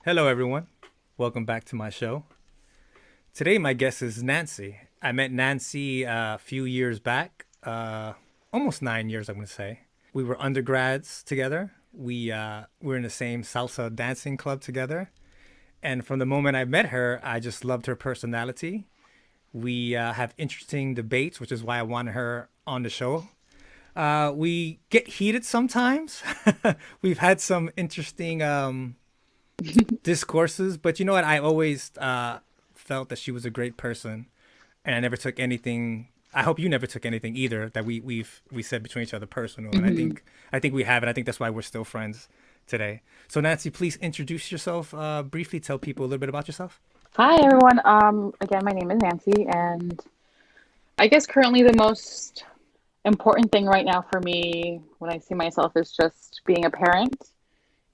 Hello, everyone. Welcome back to my show. Today, my guest is Nancy. I met Nancy a few years back, almost 9 years, I'm going to say. We were undergrads together. We were in the same salsa dancing club together. And from the moment I met her, I just loved her personality. We have interesting debates, which is why I wanted her on the show. We get heated sometimes. We've had some interesting discourses, but you know what? I always felt that she was a great person, and I never took anything. I hope you never took anything either that we said between each other personal, and hmm I think we have, and I think that's why we're still friends today. So Nancy, please introduce yourself briefly. Tell people a little bit about yourself. Hi, everyone. Again, my name is Nancy, and I guess currently the most important thing right now for me when I see myself is just being a parent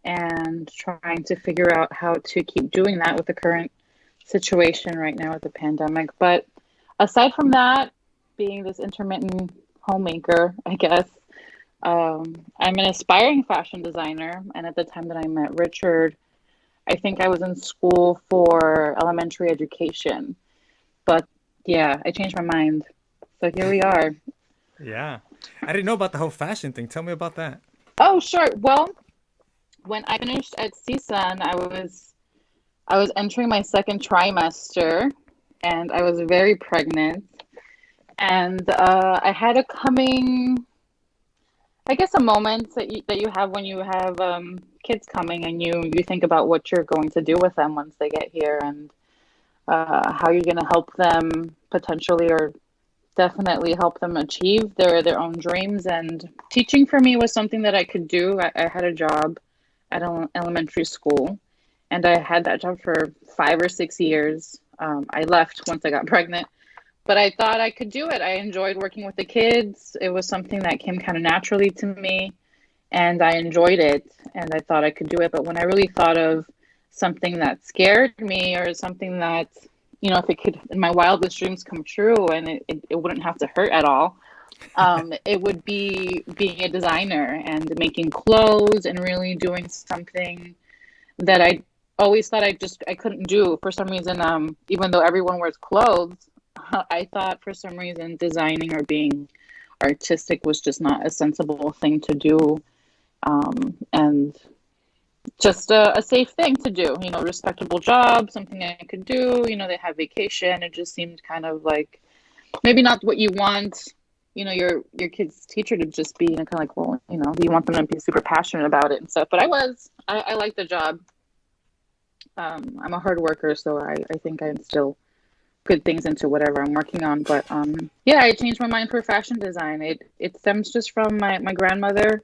and trying to figure out how to keep doing that with the current situation right now with the pandemic. But aside from that, being this intermittent homemaker, I guess, I'm an aspiring fashion designer, and at the time that I met Richard, I think I was in school for elementary education, but yeah, I changed my mind. So here we are. Yeah, I didn't know about the whole fashion thing. Tell me about that. Oh, sure. Well, when I finished at CSUN, I was entering my second trimester, and I was very pregnant, and I had a coming, I guess, a moment that you have when you have kids coming, and you think about what you're going to do with them once they get here, and how you're going to help them potentially or definitely help them achieve their own dreams. And teaching for me was something that I could do. I had a job at an elementary school, and I had that job for 5 or 6 years. I left once I got pregnant, but I thought I could do it. I enjoyed working with the kids. It was something that came kind of naturally to me, and I enjoyed it, and I thought I could do it. But when I really thought of something that scared me or something that, if it could, in my wildest dreams come true and it wouldn't have to hurt at all, it would be being a designer and making clothes and really doing something that I always thought I couldn't do for some reason. Even though everyone wears clothes, I thought for some reason designing or being artistic was just not a sensible thing to do, and just a safe thing to do, respectable job, something I could do. They have vacation. It just seemed kind of like maybe not what you want, your kid's teacher to just be, kind of like, well, you want them to be super passionate about it and stuff. But I like the job. I'm a hard worker, so I think I instill good things into whatever I'm working on. But yeah, I changed my mind for fashion design. It stems just from my grandmother.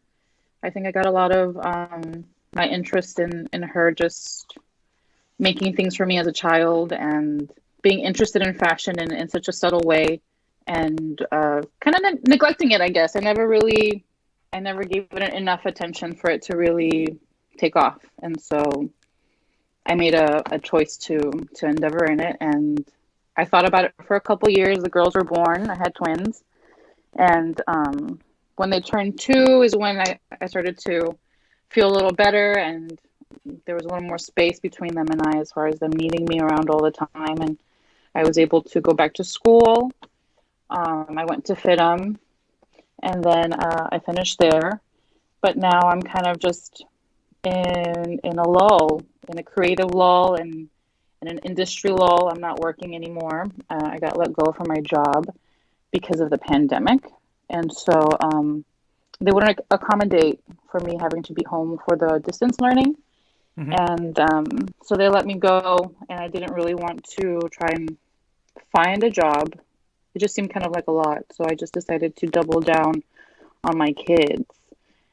I think I got a lot of my interest in her just making things for me as a child and being interested in fashion in such a subtle way, and kind of neglecting it, I guess. I never gave it enough attention for it to really take off. And so I made a choice to endeavor in it. And I thought about it for a couple years. The girls were born. I had twins. And when they turned two is when I started to feel a little better, and there was a little more space between them and I as far as them needing me around all the time. And I was able to go back to school. I went to FITM, and then I finished there. But now I'm kind of just in a lull, in a creative lull, and in an industry lull. I'm not working anymore. I got let go from my job because of the pandemic. And so they wouldn't accommodate for me having to be home for the distance learning. Hmm. And so they let me go, and I didn't really want to try and find a job. It just seemed kind of like a lot. So I just decided to double down on my kids.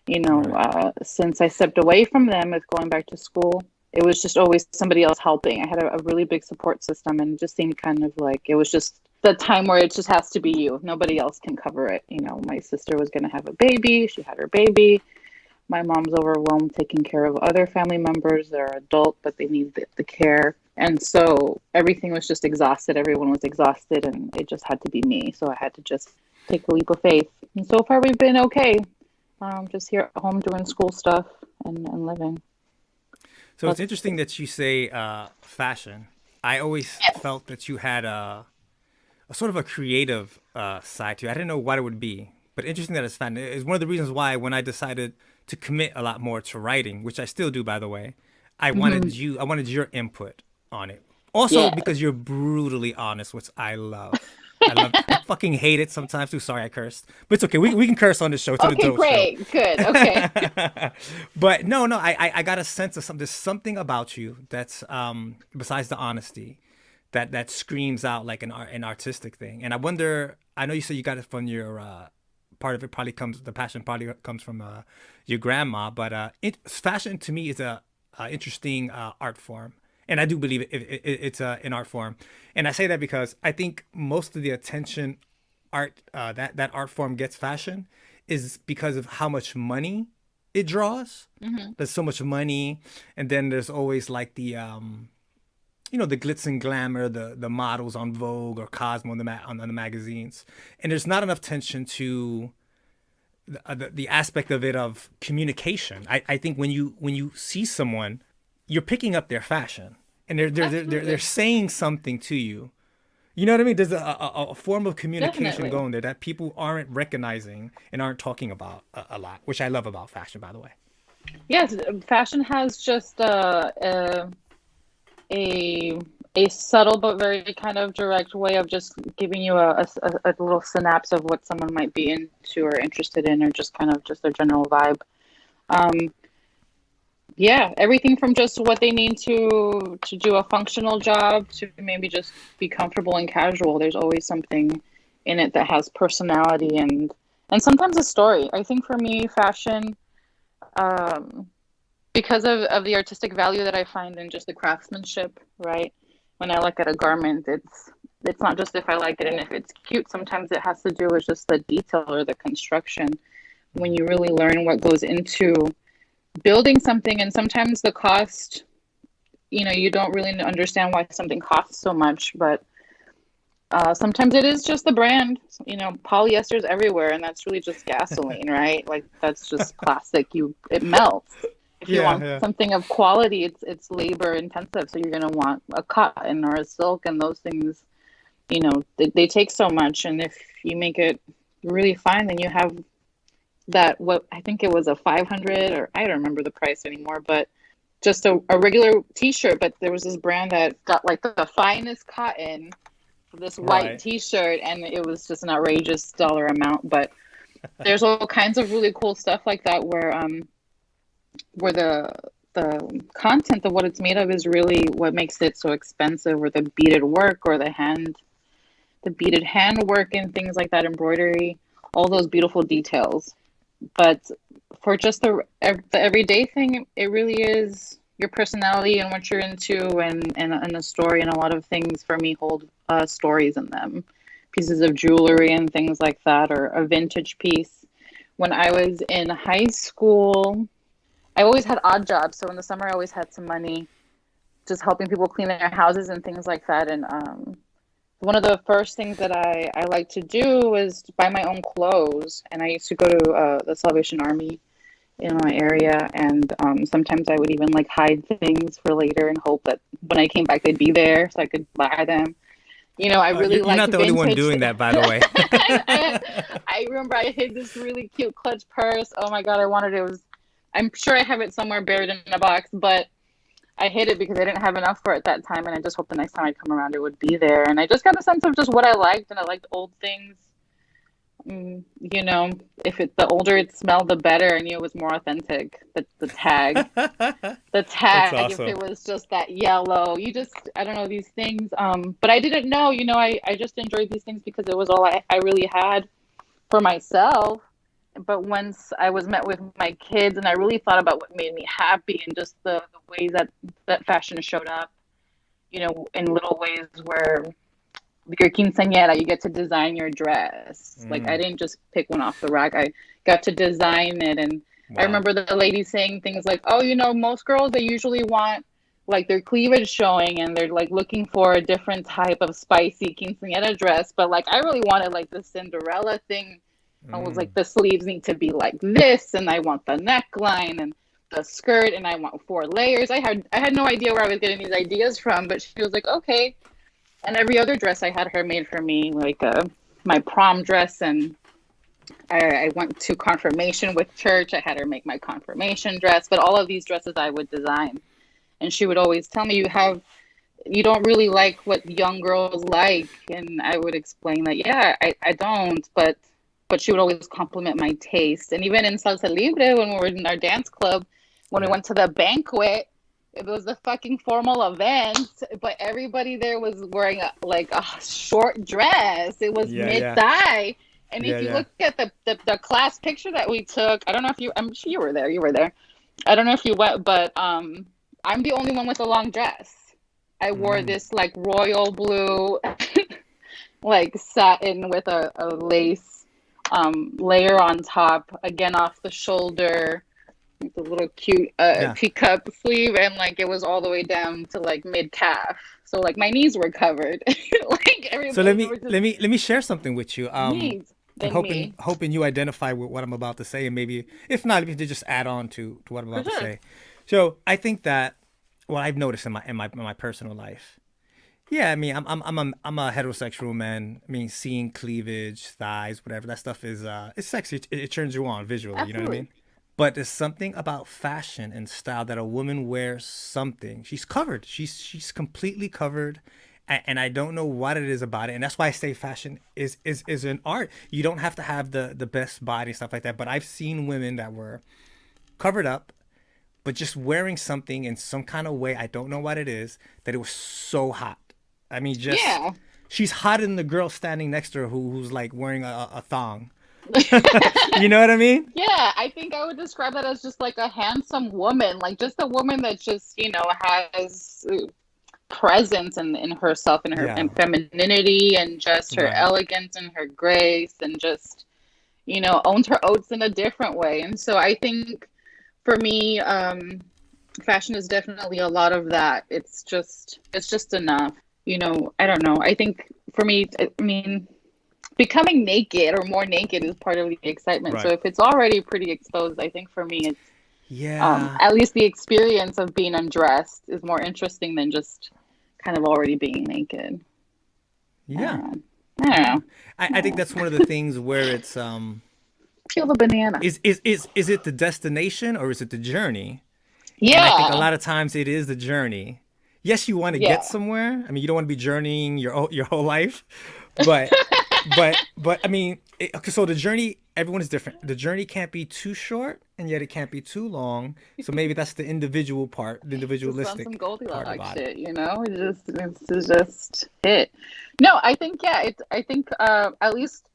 Right. Since I stepped away from them with going back to school, it was just always somebody else helping. I had a really big support system, and it just seemed kind of like it was just the time where it just has to be you. Nobody else can cover it. My sister was going to have a baby. She had her baby. My mom's overwhelmed taking care of other family members that are adult, but they need the care. And so everything was just exhausted. Everyone was exhausted, and it just had to be me. So I had to just take a leap of faith. And so far, we've been okay. Just here at home doing school stuff and living. So it's That's interesting that you say fashion. I always yes. felt that you had a sort of a creative side to you. I didn't know what it would be, but interesting that it's fashion. It's one of the reasons why when I decided to commit a lot more to writing, which I still do, by the way, Hmm. I wanted your input on it. Also Yes. because you're brutally honest, which I love. I fucking hate it sometimes too. Sorry, I cursed, but it's okay. We can curse on this show. It's an Okay, adult show. great. Good. Okay. But no, I got a sense of something. There's something about you that's besides the honesty that screams out like an artistic thing. And I wonder. I know you said you got it from your part of it probably comes the passion probably comes from your grandma, but fashion to me is a interesting art form. And I do believe it's an art form, and I say that because I think most of the attention art that art form gets fashion is because of how much money it draws. Hmm. There's so much money, and then there's always like the the glitz and glamour, the models on Vogue or Cosmo on the magazines, and there's not enough attention to the aspect of it of communication. I think when you see someone, you're picking up their fashion, and they're Absolutely. saying something to you. You know what I mean? There's a form of communication Definitely. going there that people aren't recognizing and aren't talking about a lot, which I love about fashion, by the way. Yes, fashion has just a a subtle but very kind of direct way of just giving you a little synapse of what someone might be into or interested in, or just kind of just their general vibe. Um, yeah, everything from just what they need to do a functional job to maybe just be comfortable and casual. There's always something in it that has personality and sometimes a story. I think for me, fashion, um, because of the artistic value that I find in just the craftsmanship, right? When I look at a garment, it's not just if I like it and if it's cute. Sometimes it has to do with just the detail or the construction. When you really learn what goes into building something, and sometimes the cost, you don't really understand why something costs so much, but sometimes it is just the brand. Polyester is everywhere, and that's really just gasoline, right? Like that's just plastic. It melts. If you Yeah, want yeah. something of quality, it's labor intensive, so you're gonna want a cotton or a silk, and those things, they take so much, and if you make it really fine, then you have that what I think it was a 500, or I don't remember the price anymore, but just a regular t-shirt, but there was this brand that got like the finest cotton for this white Right. t-shirt, and it was just an outrageous dollar amount. But there's all kinds of really cool stuff like that where the content of what it's made of is really what makes it so expensive, or the beaded work, or the beaded hand work and things like that, embroidery, all those beautiful details. But for just the everyday thing, it really is your personality and what you're into, and a story. And a lot of things for me hold stories in them, pieces of jewelry and things like that, or a vintage piece. When I was in high school, I always had odd jobs. So in the summer, I always had some money, just helping people clean their houses and things like that. And one of the first things that I like to do was buy my own clothes. And I used to go to the Salvation Army in my area, and sometimes I would even like hide things for later and hope that when I came back they'd be there so I could buy them. I really You're liked not the only one vintage. doing that, by the way. I remember I hid this really cute clutch purse. Oh my God, I wanted it. It was, I'm sure I have it somewhere buried in a box, but I hid it because I didn't have enough for it that time, and I just hoped the next time I come around it would be there. And I just got a sense of just what I liked, and I liked old things. You know, if the older it smelled, the better. I knew it was more authentic. The That's tag, if it awesome. was just that yellow, I don't know these things. But I didn't know. I just enjoyed these things because it was all I really had for myself. But once I was met with my kids, and I really thought about what made me happy, and just the ways that fashion showed up, in little ways where your quinceañera, you get to design your dress. Like I Mm, didn't just pick one off the rack. I got to design it. And I wow. remember the lady saying things like, "Oh, most girls, they usually want like their cleavage showing, and they're like looking for a different type of spicy quinceañera dress." But like I really wanted like the Cinderella thing. I was Mm, like, the sleeves need to be like this, and I want the neckline, and the skirt and I want 4 layers. I had no idea where I was getting these ideas from, but she was like, okay. And every other dress I had her made for me, like my prom dress, and I went to confirmation with church. I had her make my confirmation dress, but all of these dresses I would design. And she would always tell me, you don't really like what young girls like. And I would explain that, yeah, I don't, but she would always compliment my taste. And even in Salsa Libre, when we were in our dance club, when we Yeah. went to the banquet, it was a fucking formal event, but everybody there was wearing like a short dress. It was Yeah. mid Yeah. thigh. And Yeah. if you Yeah. look at the class picture that we took, I don't know if you, I'm sure you were there. You were there. I don't know if you went, but I'm the only one with a long dress. I wore Mm. this like royal blue, like satin with a lace layer on top, again off the shoulder, with a little cute Yeah. teacup sleeve, and like it was all the way down to like mid calf. So like my knees were covered. Like So everybody, they were just let me share something with you. knees And than me. hoping you identify with what I'm about to say, and maybe if not, if you could just add on to what I'm For about to sure. say. So I think that what I've noticed in my personal life. Yeah, I mean, I'm a heterosexual man. I mean, seeing cleavage, thighs, whatever that stuff is, it's sexy. It turns you on visually. You know what I Absolutely. mean? But there's something about fashion and style that a woman wears something. She's covered. She's completely covered, and I don't know what it is about it. And that's why I say fashion is an art. You don't have to have the best body and stuff like that. But I've seen women that were covered up, but just wearing something in some kind of way. I don't know what it is. That it was so hot. I mean, just Yeah. she's hotter than the girl standing next to her who's like wearing a thong. You know what I mean? Yeah, I think I would describe that as just like a handsome woman, like just a woman that just, has presence in herself and her Yeah. and femininity and just her Right. elegance and her grace and just, owns her oats in a different way. And so I think for me, fashion is definitely a lot of that. It's just enough. I don't know. I think for me, I mean, becoming naked or more naked is part of the excitement. So Right. if it's already pretty exposed, I think for me it's Yeah. at least the experience of being undressed is more interesting than just kind of already being naked. I Yeah. don't know. I Yeah. don't I think know. that's one of the things where it's Peel the banana. is it the destination or is it the journey? And I think a Yeah. lot of times it is the journey. Yes, you want to get Yeah. somewhere. I mean, you don't want to be journeying your whole life, but I mean, okay, so the journey, everyone is different. The journey can't be too short, and yet it can't be too long. So maybe that's the individual part, the Just on some individualistic part Goldilocks about it. shit. It's just hit. No, I think yeah, I think at least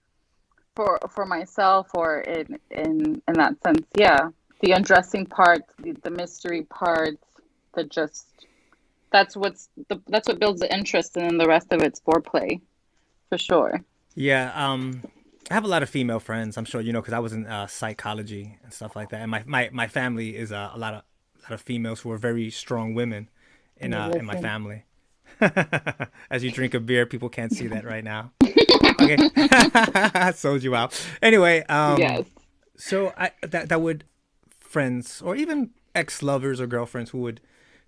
for myself or in that sense, yeah. The undressing part, the mystery part, the just that's what builds the interest and then the rest of it's foreplay for sure. Yeah, I have a lot of female friends. I'm sure you know because I was in psychology and stuff like that, and my family is a lot of females who are very strong women Let me in my listen. family. As you drink a beer, people can't see that right now. Okay, I sold you out. Anyway, Yes. so that would friends or even ex lovers or girlfriends who would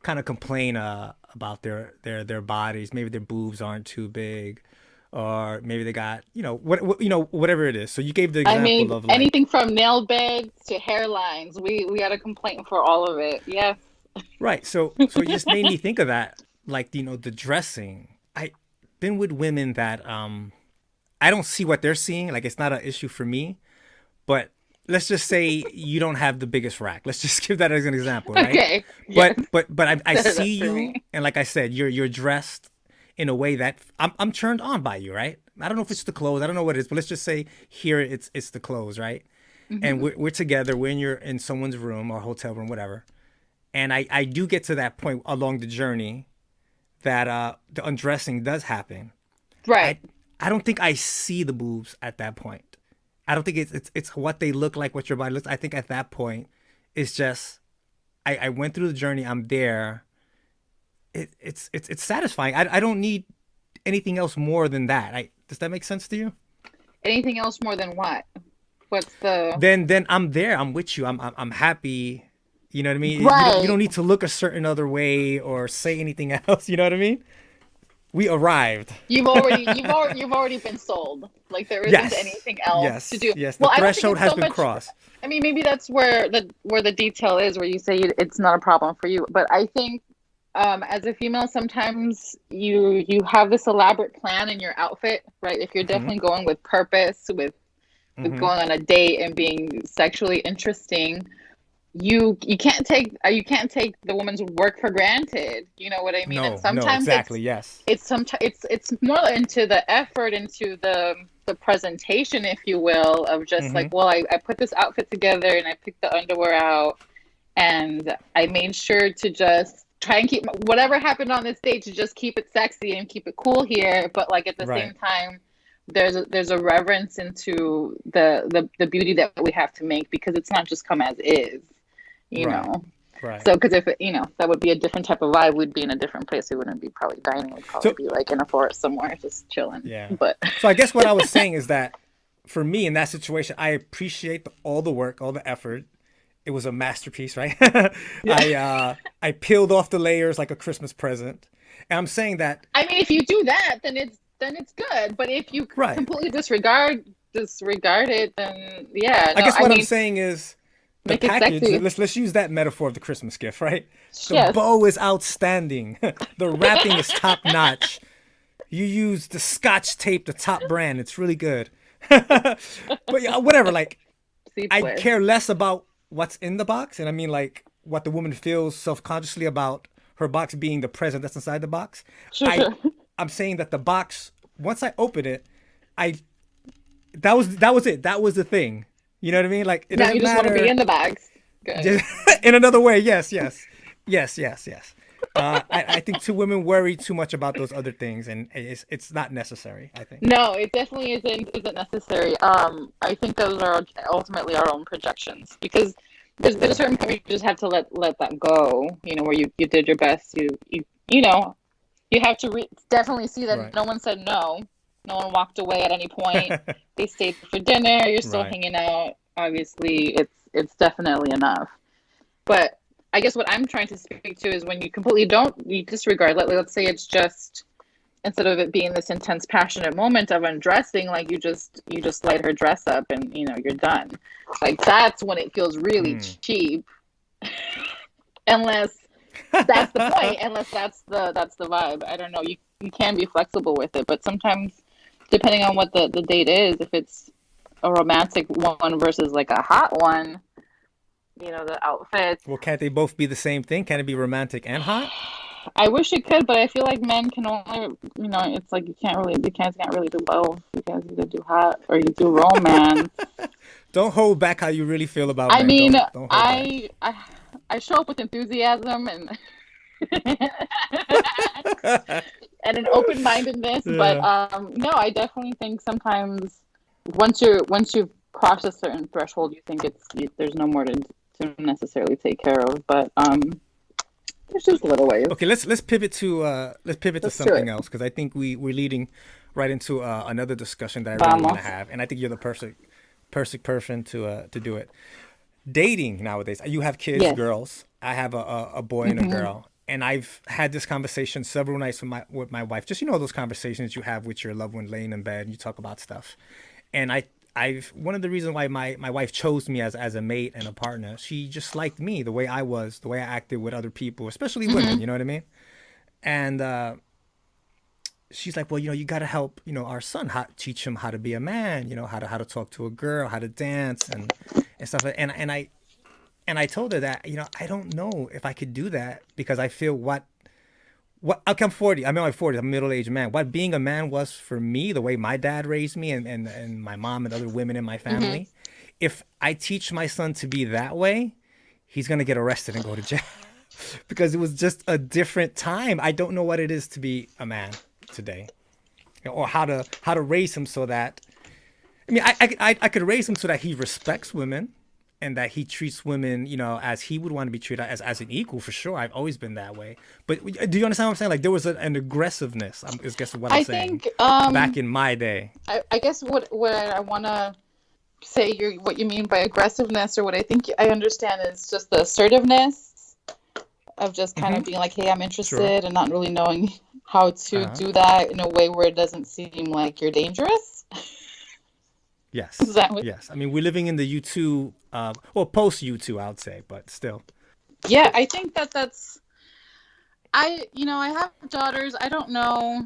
kind of complain about their bodies. Maybe their boobs aren't too big, or maybe they got what whatever it is. So you gave the I example mean, of like anything from nail beds to hairlines. We got a complaint for all of it. Yes. right. So it just made me think of that, like the dressing. I been with women that I don't see what they're seeing. Like it's not an issue for me, but let's just say you don't have the biggest rack. Let's just give that as an example, right? Okay. Yes. But I Set it up see for you, me. and like I said, you're dressed in a way that I'm turned on by you, right? I don't know if it's the clothes, I don't know what it is, but let's just say here it's the clothes, right? And Hmm. we're together, in someone's room or hotel room, whatever. And I do get to that point along the journey that the undressing does happen. Right. I I don't think I see the boobs at that point. I don't think it's what they look like, what your body looks. I think at that point, it's just I went through the journey. I'm there. It's satisfying. I don't need anything else more than that. Does that make sense to you? Anything else more than what? What's the Then I'm there. I'm with you. I'm happy. You know what I mean? You don't Right. need to look a certain other way or say anything else. You know what I mean? We arrived. You've already been sold. Like there isn't Yes. anything else to Yes. do. Yes. The Well, I don't think threshold it's has so been much. crossed. I mean, maybe that's where the detail is, where you say it's not a problem for you. But I think, as a female, sometimes you have this elaborate plan in your outfit, right? If you're Hmm. definitely going with purpose, with Hmm. going on a date and being sexually interesting, you can't take the woman's work for granted. You know what I mean? And No, no, sometimes exactly. Yes. it's more into the effort, into the presentation, if you will, of just like, Hmm. well, I put this outfit together and I picked the underwear out and I made sure to just try and keep whatever happened on this date to just keep it sexy and keep it cool here, but like at the same Right. time there's a reverence into the beauty that we have to make, because it's not just come as is, you Right. know. Right. So, because if that would be a different type of vibe, we'd be in a different place. We wouldn't be probably dining. We'd probably So be like in a forest somewhere, just chilling. yeah. But So I guess what I was saying is that for me in that situation, I appreciate all the work, all the effort. It was a masterpiece, right? yeah, I peeled off the layers like a Christmas present. And I'm saying that I mean, if you do that, then it's good. But if you right. completely disregard it, then yeah, I no. guess I what I'm mean, saying is the make it package. sexy. Let's use that metaphor of the Christmas gift, right? The Yes. bow is outstanding. The wrapping is top notch. You use the Scotch tape, the top brand. It's really good. But yeah, whatever. Like I Sequel. care less about what's in the box, and I mean like what the woman feels self-consciously about her box being the present that's inside the box. Sure, I sure. I'm saying that the box once I open it, I that was it. That was the thing. You know what I mean? Like it Now doesn't you just want to be matter. in the bags. Good. Just in another way, yes, yes, yes, yes, yes. I think two women worry too much about those other things, and it's not necessary. I think. No, it definitely isn't necessary. I think those are ultimately our own projections, because there's a Right. certain point where you just have to let that go. Where you did your best. You have to definitely see that Right. no one said no. No one walked away at any point. They stayed for dinner. You're still Right. hanging out. Obviously, it's definitely enough. But I guess what I'm trying to speak to is when you completely don't, you disregard. Let's say it's just, instead of it being this intense passionate moment of undressing, like you just light her dress up and you're done. Like that's when it feels really Hmm. cheap, unless that's the point, unless that's the vibe. I don't know. You can be flexible with it, but sometimes, depending on what the date is, if it's a romantic one versus like a hot one, the outfits. Well, can't they both be the same thing? Can it be romantic and hot? I wish it could, but I feel like men can only, it's like you can't really do both. You can't either do hot or you do romance. Don't hold back how you really feel about I men. mean, Don't hold back. I show up with enthusiasm and and an open mindedness, but Yeah. no, I definitely think sometimes once you've crossed a certain threshold, you think there's no more to necessarily take care of, but there's just little ways. Okay, let's pivot to Let's do something it. else because I think we're leading right into another discussion that I really want to Vamos. have, and I think you're the perfect person to do it. Dating nowadays. You have kids, Yes. girls. I have a boy and a Hmm. girl, and I've had this conversation several nights with my wife. Just those conversations you have with your loved one laying in bed, and you talk about stuff. And I've one of the reasons why my wife chose me as a mate and a partner. She just liked me the way I was, the way I acted with other people, especially women. Hmm. You know what I mean? And she's like, well, you got to help, our son, teach him how to be a man, how to talk to a girl, how to dance and stuff. And I told her that, I don't know if I could do that because I feel what I'm 40. I'm in my 40s. I'm a middle-aged man. What being a man was for me, the way my dad raised me and my mom and other women in my Hmm. family, if I teach my son to be that way, he's going to get arrested and go to jail because it was just a different time. I don't know what it is to be a man today or how to raise him so that I mean I could raise him so that he respects women and that he treats women, as he would want to be treated as an equal for sure. I've always been that way. But do you understand what I'm saying? Like there was an aggressiveness, is guess what I'm I saying, think back in my day. I guess what I want to say what you mean by aggressiveness, or what I think I understand is just the assertiveness of just kind Mm-hmm. of being like, hey, I'm Sure. interested, and not really knowing how to Uh-huh. do that in a way where it doesn't seem like you're dangerous. Is Yes. that what? Yes. I mean, we're living in the U2, well, post U2, I would say, but still. Yeah, I think that's I have daughters. I don't know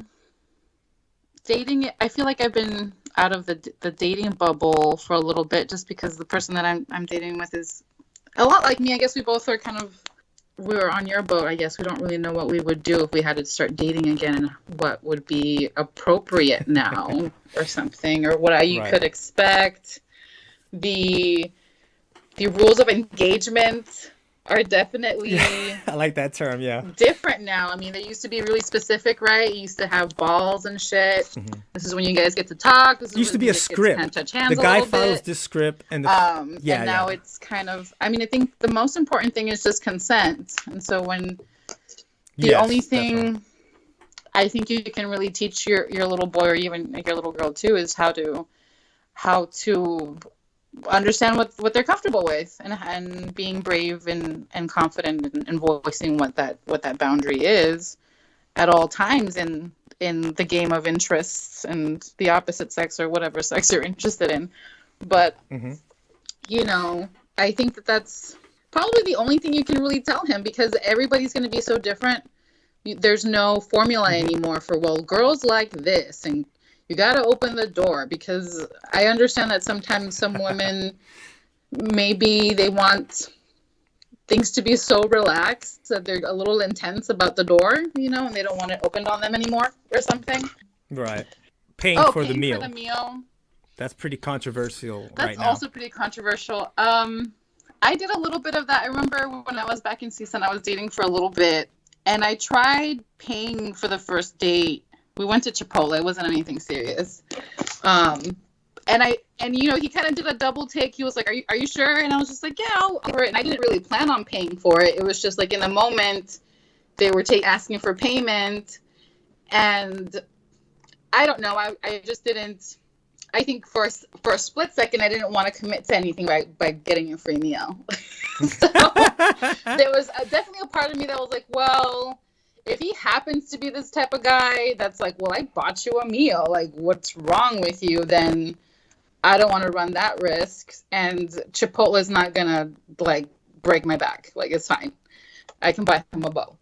dating. I feel like I've been out of the dating bubble for a little bit, just because the person that I'm dating with is a lot like me. I guess we both are kind of we were on your boat. I guess we don't really know what we would do if we had to start dating again, and what would be appropriate now or something, or what you Right. could expect. The the rules of engagement are Yeah. definitely I like that term. Yeah. different now. I mean, they used to be really specific, right? You used to have balls and shit. Mm-hmm. This is when you guys get to talk. This It is used to when be a you get to kind of script. touch The hands a guy little follows bit. this script, and And yeah, now yeah. it's kind of, I mean, I think the most important thing is just consent. And so when the only Yes, definitely. thing I think you can really teach your little boy, or even like your little girl too, is how to understand what they're comfortable with, and being brave and confident, and voicing what that boundary is at all times in the game of interests and the opposite sex, or whatever sex you're interested in. But Mm-hmm. I think that's probably the only thing you can really tell him, because everybody's going to be so different. There's no formula Mm-hmm. anymore for, well, girls like this, and you got to open the door, because I understand that sometimes some women, maybe they want things to be so relaxed that they're a little intense about the door, and they don't want it opened on them anymore or something. Right. Paying Oh, for the paying for the meal. meal. That's pretty controversial That's right now. also pretty controversial. I did a little bit of that. I remember when I was back in CSUN, I was dating for a little bit, and I tried paying for the first date. We went to Chipotle. It wasn't anything serious. Um, and he kind of did a double take. He was like, "Are you sure?" And I was just like, "Yeah, I'll cover it." And I didn't really plan on paying for it. It was just like in the moment they were asking for payment, and I don't know. I just didn't. I think for a split second, I didn't want to commit to anything by getting a free meal. So there was definitely a part of me that was like, well, if he happens to be this type of guy that's like, well, I bought you a meal, like, what's wrong with you? Then I don't want to run that risk. And Chipotle is not gonna like break my back. Like, it's fine. I can buy him a bow.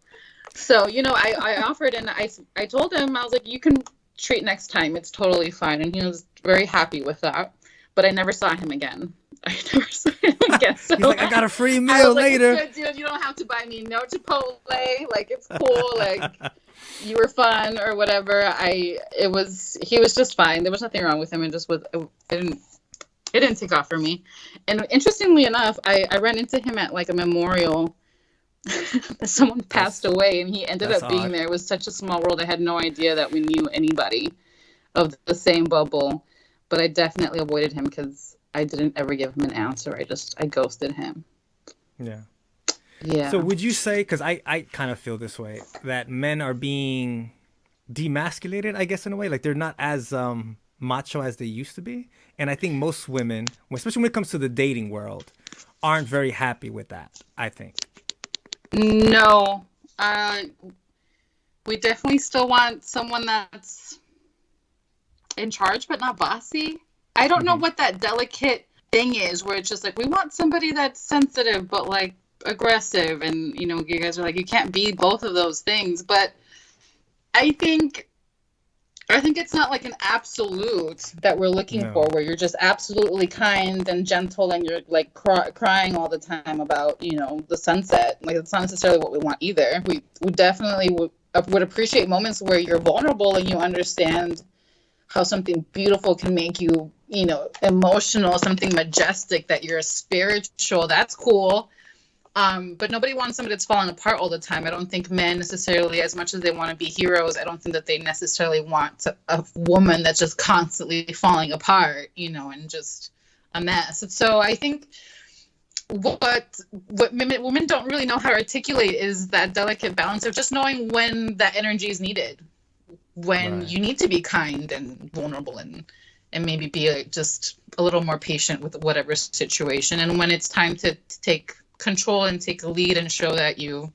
So, I offered, and I told him, I was like, you can treat next time. It's totally fine. And he was very happy with that. But I never saw him again. I never saw him again. So He's like, I got a free I meal was like, it's later. good, dude. You don't have to buy me no Chipotle. Like, it's cool. Like, you were fun or whatever. He was just fine. There was nothing wrong with him. It didn't take off for me. And interestingly enough, I ran into him at like a memorial. Someone passed That's away, and he ended that's up being odd. there. It was such a small world. I had no idea that we knew anybody of the same bubble, but I definitely avoided him because I didn't ever give him an answer. I ghosted him. Yeah. So Yeah. would you say, because I kind of feel this way, that men are being demasculated, I guess, in a way? Like they're not as macho as they used to be. And I think most women, especially when it comes to the dating world, aren't very happy with that, I think. No. Uh, we definitely still want someone that's in charge, but not bossy. I don't know Mm-hmm. what that delicate thing is where it's just like, we want somebody that's sensitive, but like aggressive. And, you guys are like, you can't be both of those things. But I think it's not like an absolute that we're looking for, No. where you're just absolutely kind and gentle, and you're like crying all the time about, the sunset. Like, it's not necessarily what we want either. We definitely would appreciate moments where you're vulnerable and you understand how something beautiful can make you, emotional, something majestic, that you're spiritual. That's cool. But nobody wants somebody that's falling apart all the time. I don't think men necessarily, as much as they want to be heroes, I don't think that they necessarily want a woman that's just constantly falling apart, and just a mess. So I think what women don't really know how to articulate is that delicate balance of just knowing when that energy is needed, when Right. you need to be kind and vulnerable, and maybe be just a little more patient with whatever situation. And when it's time to take control and take a lead and show that you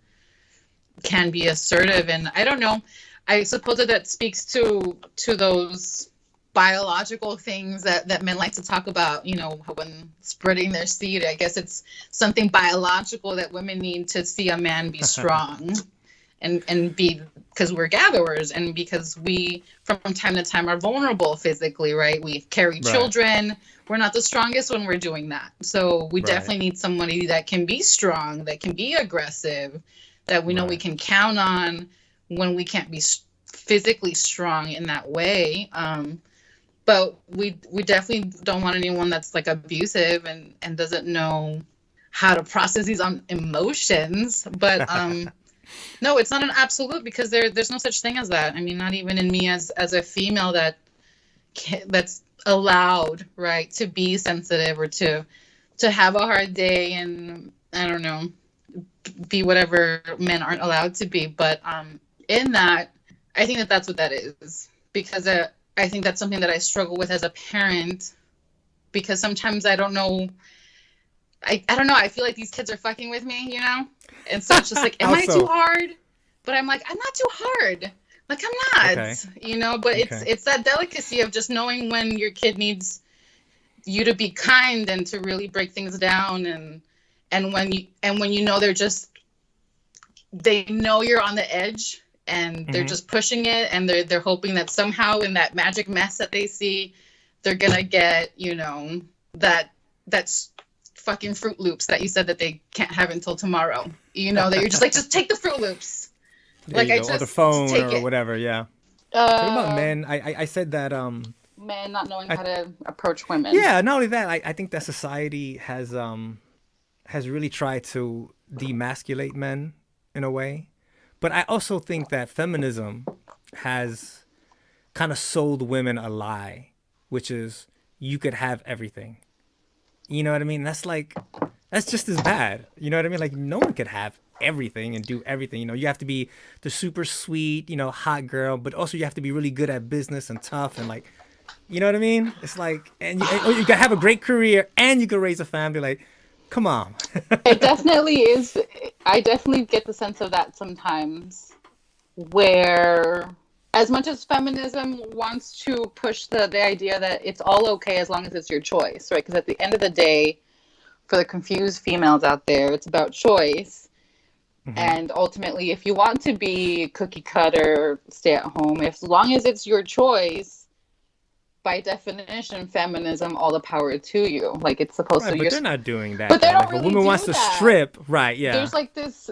can be assertive. And I don't know, I suppose that speaks to those biological things that men like to talk about, when spreading their seed. I guess it's something biological that women need to see a man be strong and be, because we're gatherers, and because we from time to time are vulnerable physically, right? We carry Right. children. We're not the strongest when we're doing that. So we Right. definitely need somebody that can be strong, that can be aggressive, that we know we Right. can count on when we can't be physically strong in that way. But we definitely don't want anyone that's like abusive and doesn't know how to process these emotions. But no, it's not an absolute, because there's no such thing as that. I mean, not even in me as a female that's allowed, right, to be sensitive or to have a hard day, and I don't know, be whatever men aren't allowed to be. But in that, I think that's what that is, because I think that's something that I struggle with as a parent, because sometimes I don't know. I don't know. I feel like these kids are fucking with me. And so it's just like, am How I too so? hard? But I'm like, I'm not too hard. Like, I'm Okay. not. But Okay. it's that delicacy of just knowing when your kid needs you to be kind and to really break things down, and when you know they know you're on the edge, and they're Hmm. just pushing it, and they're hoping that somehow in that magic mess that they see, they're gonna get that that's fucking Fruit Loops that you said that they can't have until tomorrow. That you're just like, just take the Fruit Loops. There Like, you I go. Or the just phone take or it. whatever. Yeah. Talking about Uh, men, I said that Men not knowing I how to approach women. yeah, not only that, I think that society has really tried to demasculate men in a way. But I also think that feminism has kind of sold women a lie, which is you could have everything. You know what I mean? That's just as bad. You know what I mean? Like no one could have everything and do everything. You have to be the super sweet, hot girl, but also you have to be really good at business and tough and like, you know what I mean? It's like, or you can have a great career and you can raise a family. Like, come on. It definitely is. I definitely get the sense of that sometimes, where as much as feminism wants to push the idea that it's all okay as long as it's your choice, right? Because at the end of the day, for the confused females out there, it's about choice. Hmm. And ultimately, if you want to be cookie cutter, stay at home, as long as it's your choice, by definition, feminism, all the power to you. Like, it's supposed Right, to, but they're not doing but that they though. don't Like, if a really woman do wants to that. strip, right? Yeah, There's like this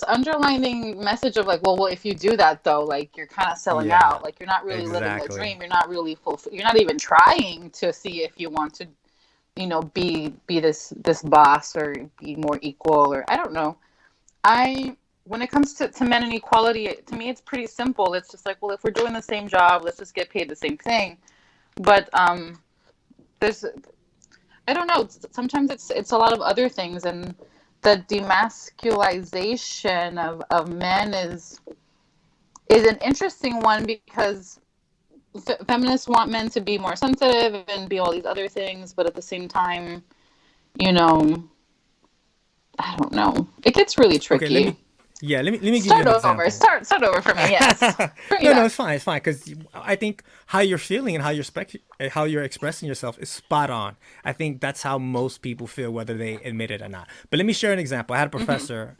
underlining message of like, well, if you do that though, like, you're kind of selling yeah, out. Like, you're not really living the exactly. dream. You're not really you're not even trying to see if you want to, be this boss, or be more equal, or I don't know. I When it comes to men and equality, to me it's pretty simple. It's just like, well, if we're doing the same job, let's just get paid the same thing. But there's I don't know. Sometimes it's a lot of other things, and the demasculization of men is an interesting one, because feminists want men to be more sensitive and be all these other things, but at the same time, you know, I don't know. It gets really Okay, tricky. let me give you Start an over. example. Start over for me. Yes. Bring it No, no, back. it's fine, because I think how you're feeling and how you're expressing yourself is spot on. I think that's how most people feel, whether they admit it or not. But let me share an example. I had a Mm-hmm. professor.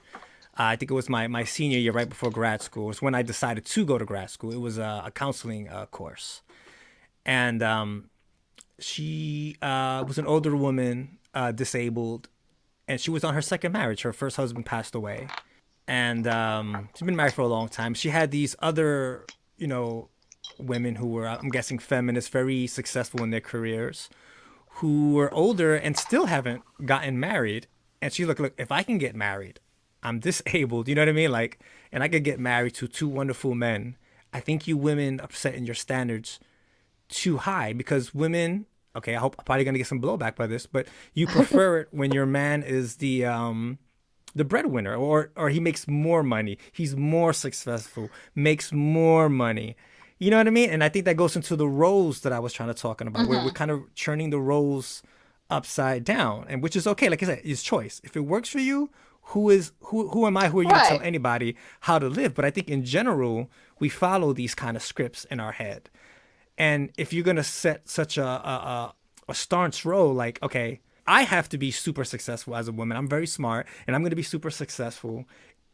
I think it was my senior year, right before grad school. It was when I decided to go to grad school. It was a counseling course, and she was an older woman, disabled, and she was on her second marriage. Her first husband passed away, and she's been married for a long time. She had these other, women who were, I'm guessing, feminists, very successful in their careers, who were older and still haven't gotten married. And she's like, look, if I can get married, I'm disabled, you know what I mean? Like, and I could get married to two wonderful men. I think you women are setting your standards too high, because women, okay, I hope I'm probably gonna get some blowback by this, but you prefer it when your man is the breadwinner, or he makes more money, he's more successful, makes more money. You know what I mean? And I think that goes into the roles that I was trying to talking about, where we're Hmm. kind of churning the roles upside down, and which is okay. Like I said, it's choice. If it works for you, who am I? Who are you to tell Right. anybody how to live? But I think in general, we follow these kind of scripts in our head. And if you're gonna set such a staunch role, like okay, I have to be super successful as a woman. I'm very smart, and I'm gonna be super successful.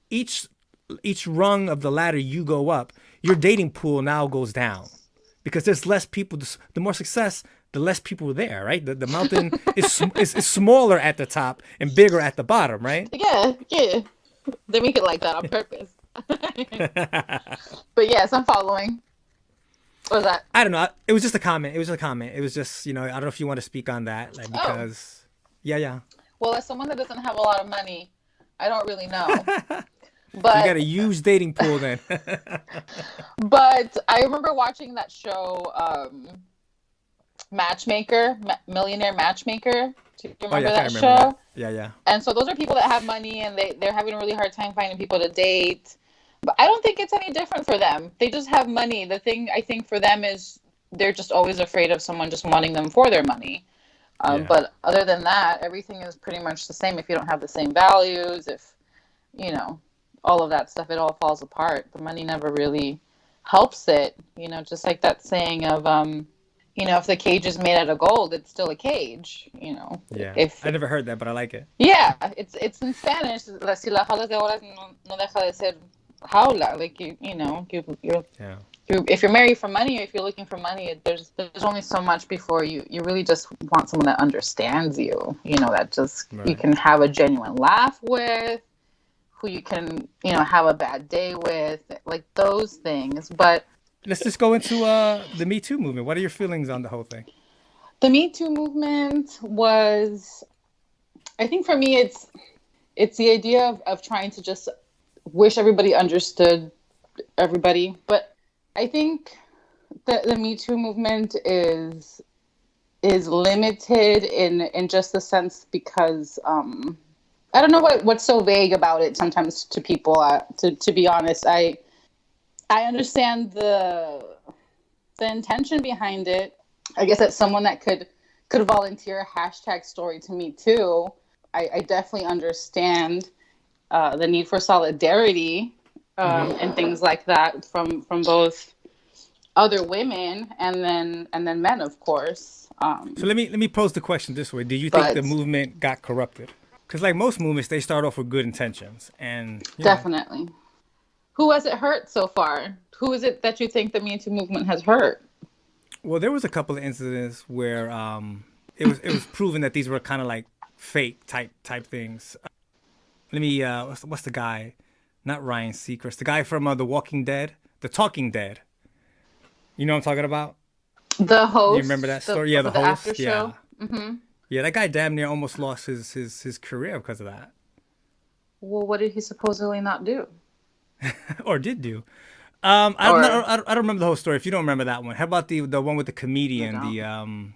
Each each rung of the ladder you go up, your dating pool now goes down because there's less people. The more success, the less people there, right? The mountain is smaller at the top and bigger at the bottom, right? Yeah, yeah. They make it like that on purpose. But yes, I'm following. What was that? I don't know. It was just a comment. It was just a comment. It was just, I don't know if you want to speak on that, like Oh, because, yeah, yeah. well, as someone that doesn't have a lot of money, I don't really know. So you got a But huge dating pool then. but I remember watching that show, Millionaire Matchmaker. Do you Oh yeah, remember I think I that remember that. show? Yeah, yeah, And so those are people that have money and they're having a really hard time finding people to date. But I don't think it's any different for them. They just have money. The thing I think for them is they're just always afraid of someone just wanting them for their money. yeah. But other than that, everything is pretty much the same. If you don't have the same values, if, you know, all of that stuff, it all falls apart. The money never really helps it. Just like that saying of, if the cage is made out of gold, it's still a cage. Yeah. If I never heard that, but I like it. yeah, it's in Spanish. Si la jaula de horas no deja de ser jaula. Like Yeah. if you're married for money or if you're looking for money, there's only so much before you really just want someone that understands you. That just you Right. can have a genuine laugh with, who you can have a bad day with, like those things. But Let's just go into the Me Too movement. What are your feelings on the whole thing? the Me Too movement was, I think for me, it's the idea of trying to just wish everybody understood everybody. But I think the Me Too movement is limited in just the sense because I don't know what's so vague about it sometimes to people. To be honest, I understand the intention behind it. I guess that's someone that could volunteer a hashtag story to Me Too. I definitely understand the need for solidarity Hmm. and things like that from both other women and then men, of course. So let me pose the question this way: do you think the But movement got corrupted? Because like most movements, they start off with good intentions, and definitely, who has it hurt so far? Who is it that you think the Me Too movement has hurt? well, there was a couple of incidents where it was proven that these were kind of like fake type things. Let me what's the guy? Not Ryan Seacrest, the guy from The Walking Dead, The Talking Dead. You know what I'm talking about? The You remember host that story? Yeah, the of the after host. Yeah, show. Hmm. yeah. That guy damn near almost lost his career because of that, Well, what did he supposedly not do? or did do. I'm Or not. I don't remember the whole story. If you don't remember that one, how about the one with the I comedian, don't.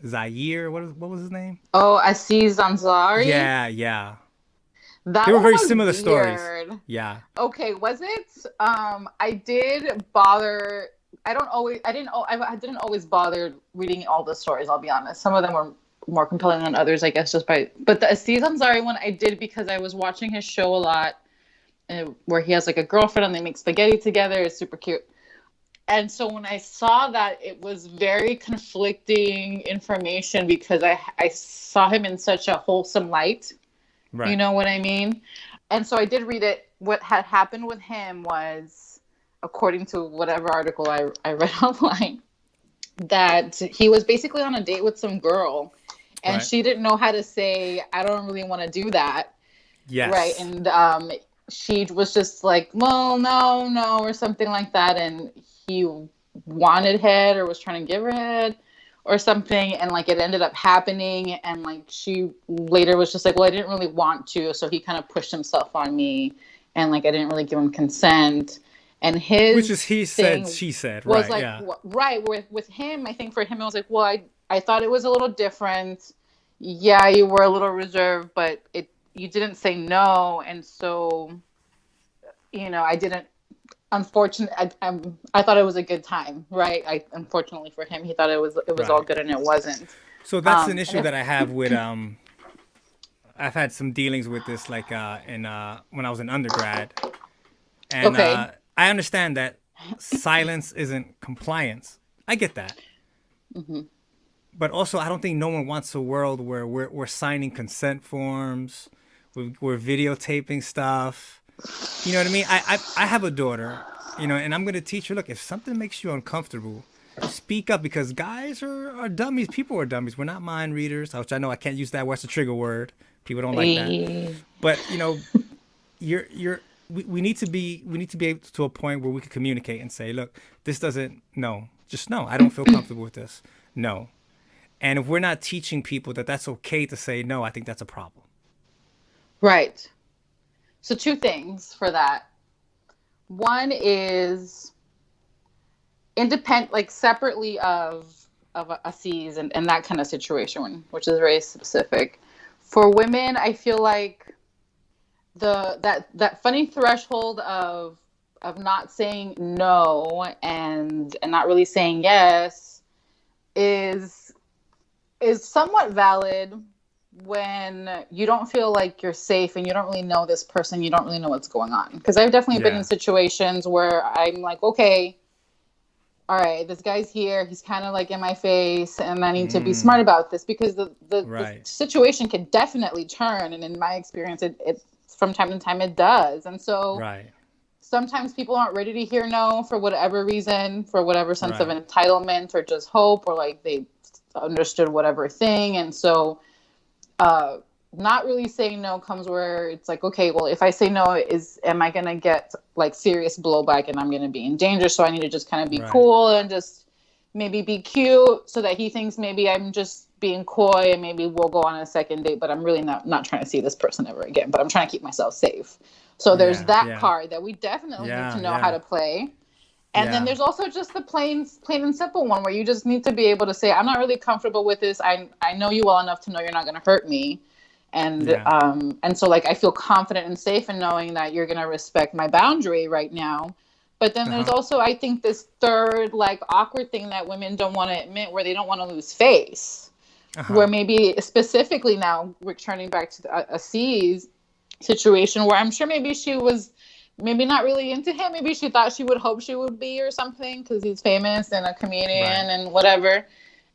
the Zaire? What was his name? Oh, Aziz Ansari. Yeah, yeah. They That were one very was similar stories. weird. Yeah. Okay, was it? I did bother. I don't always. I didn't. I didn't always bother reading all the stories. I'll be honest. Some of them were more compelling than others, I guess. Just by. But the Aziz Ansari one, I did because I was watching his show a lot, where he has like a girlfriend and they make spaghetti together. It's super cute. And so when I saw that, it was very conflicting information because I saw him in such a wholesome light. You Right. know what I mean? And so I did read it. What had happened with him was, according to whatever article I read online, that he was basically on a date with some girl and Right. she didn't know how to say, I don't really want to do that. Right. Yes. And she was just like, well, no, no, or something like that. And he wanted head or was trying to give her head or something. And like it ended up happening. And like she later was just like, well, I didn't really want to. So he kind of pushed himself on me. And like I didn't really give him consent. And Which is his he said, thing she said. was Right. like, Yeah. right, with him, I think for him, it was like, well, I thought it was a little different. Yeah, you were a little reserved, but you didn't say no. And so, I didn't unfortunate. I thought it was a good time, right? I unfortunately for him, he thought it was all Right. good, and it wasn't. So that's an And issue if that I have with I've had some dealings with this like in when I was an undergrad, and okay, I understand that silence isn't compliance. I get that. hmm But also, I don't think no one wants a world where we're signing consent forms, we're videotaping stuff. You know what I mean? I have a daughter, you know, and I'm gonna teach her. Look, if something makes you uncomfortable, speak up because guys are dummies. People are dummies. We're not mind readers, which I know I can't use that. What's a trigger word? People don't like that. But you know, we need to be able to a point where we can communicate and say, look, this doesn't no, just no. I don't feel comfortable with this. No. And if we're not teaching people that that's okay to say no, I think that's a problem. right. So two things for that. One is independent, like separately of a C's and that kind of situation, which is very specific. For women, I feel like that funny threshold of not saying no and not really saying yes is is somewhat valid when you don't feel like you're safe and you don't really know this person, you don't really know what's going on. Because I've definitely been in Yeah. situations where I'm like, okay, all right, this guy's here. He's kind of like in my face, and I need to be smart Mm, about this because the right. situation can definitely turn. And in my experience, it from time to time it does. And so Right. sometimes people aren't ready to hear no for whatever reason, for whatever sense of Right. entitlement or just hope, or like they understood whatever thing. And so uh, not really saying no comes where it's like, okay, well, if I say no, is am I gonna get like serious blowback and I'm gonna be in danger? So I need to just kind of be Right. cool and just maybe be cute so that he thinks maybe I'm just being coy and maybe we'll go on a second date, but I'm really not trying to see this person ever again. But I'm trying to keep myself safe. So there's Yeah. that Yeah. card that we definitely need to Yeah. know how Yeah. to play. And then Yeah. there's also just the plain and simple one where you just need to be able to say, I'm not really comfortable with this. I know you well enough to know you're not going to hurt me, Yeah. and so like I feel confident and safe in knowing that you're going to respect my boundary right now. But then Uh there's huh. also I think this third like awkward thing that women don't want to admit, where they don't want to lose face, Uh huh. where maybe specifically now returning back to a C's situation where I'm sure maybe she was maybe not really into him. Maybe she thought she would hope she would be or something because he's famous and a Right. comedian and whatever.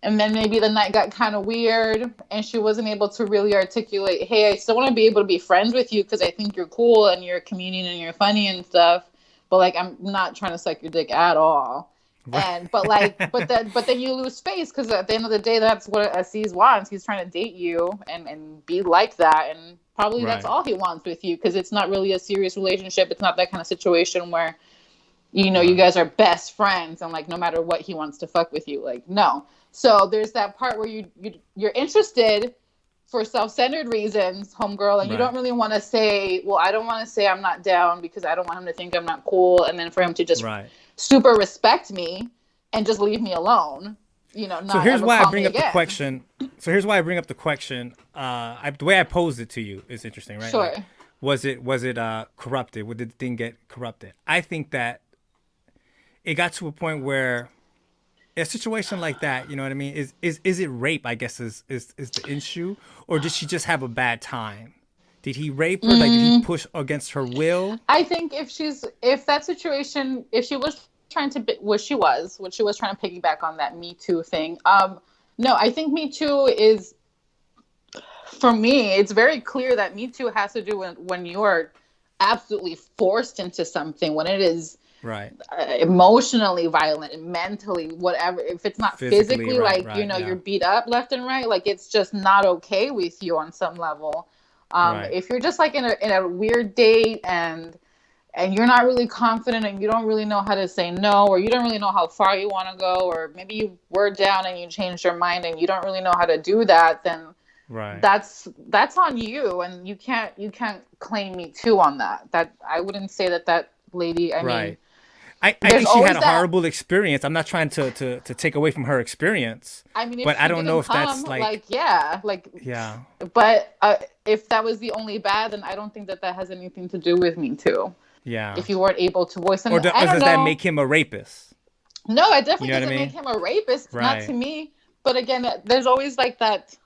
And then maybe the night got kind of weird and she wasn't able to really articulate, hey, I still want to be able to be friends with you because I think you're cool and you're a comedian and you're funny and stuff. But like, I'm not trying to suck your dick at all. Right. And but then you lose face because at the end of the day, that's what Aziz wants. He's trying to date you and be like that, and probably that's Right. all he wants with you because it's not really a serious relationship. It's not that kind of situation where you Right. guys are best friends and like no matter what he wants to fuck with you. Like no. So there's that part where you're interested for self-centered reasons, homegirl, and you Right. don't really want to say, well, I don't want to say I'm not down because I don't want him to think I'm not cool, and then for him to just Right. super respect me and just leave me alone, So not here's ever why I call me bring up the again. question. So here's why I bring up the question. The way I posed it to you is interesting, right? Sure. Like, was it corrupted? Did the thing get corrupted? I think that it got to a point where a situation like that, you know what I mean? Is it rape? I guess is the issue, or did she just have a bad time? Did he rape her? Like, did he Mm, push against her will? I think if that situation, if she was trying to, what she was trying to piggyback on that Me Too thing. No, I think Me Too is, for me, it's very clear that Me Too has to do with when you're absolutely forced into something, when it is Right. emotionally violent, mentally, whatever. If it's not Physically, physically, right. like, Right. you're Yeah. beat up left and right, like it's just not okay with you on some level. Right. If you're just like in a weird date and you're not really confident and you don't really know how to say no, or you don't really know how far you want to go, or maybe you were down and you changed your mind and you don't really know how to do that, then Right. that's on you, and you can't claim Me Too on that. That I wouldn't say that lady, I mean, Right. I there's think she had always a that. horrible experience. I'm not trying to take away from her experience, I mean, if but I she don't know didn't if come, that's like, like, yeah, like, yeah, but if that was the only bad, then I don't think that has anything to do with Me Too. Yeah. if you weren't able to voice them. Or, I or don't does that know. make him a rapist? No, it You definitely know what I doesn't make mean? him a rapist, not to Right. me. But again, there's always like that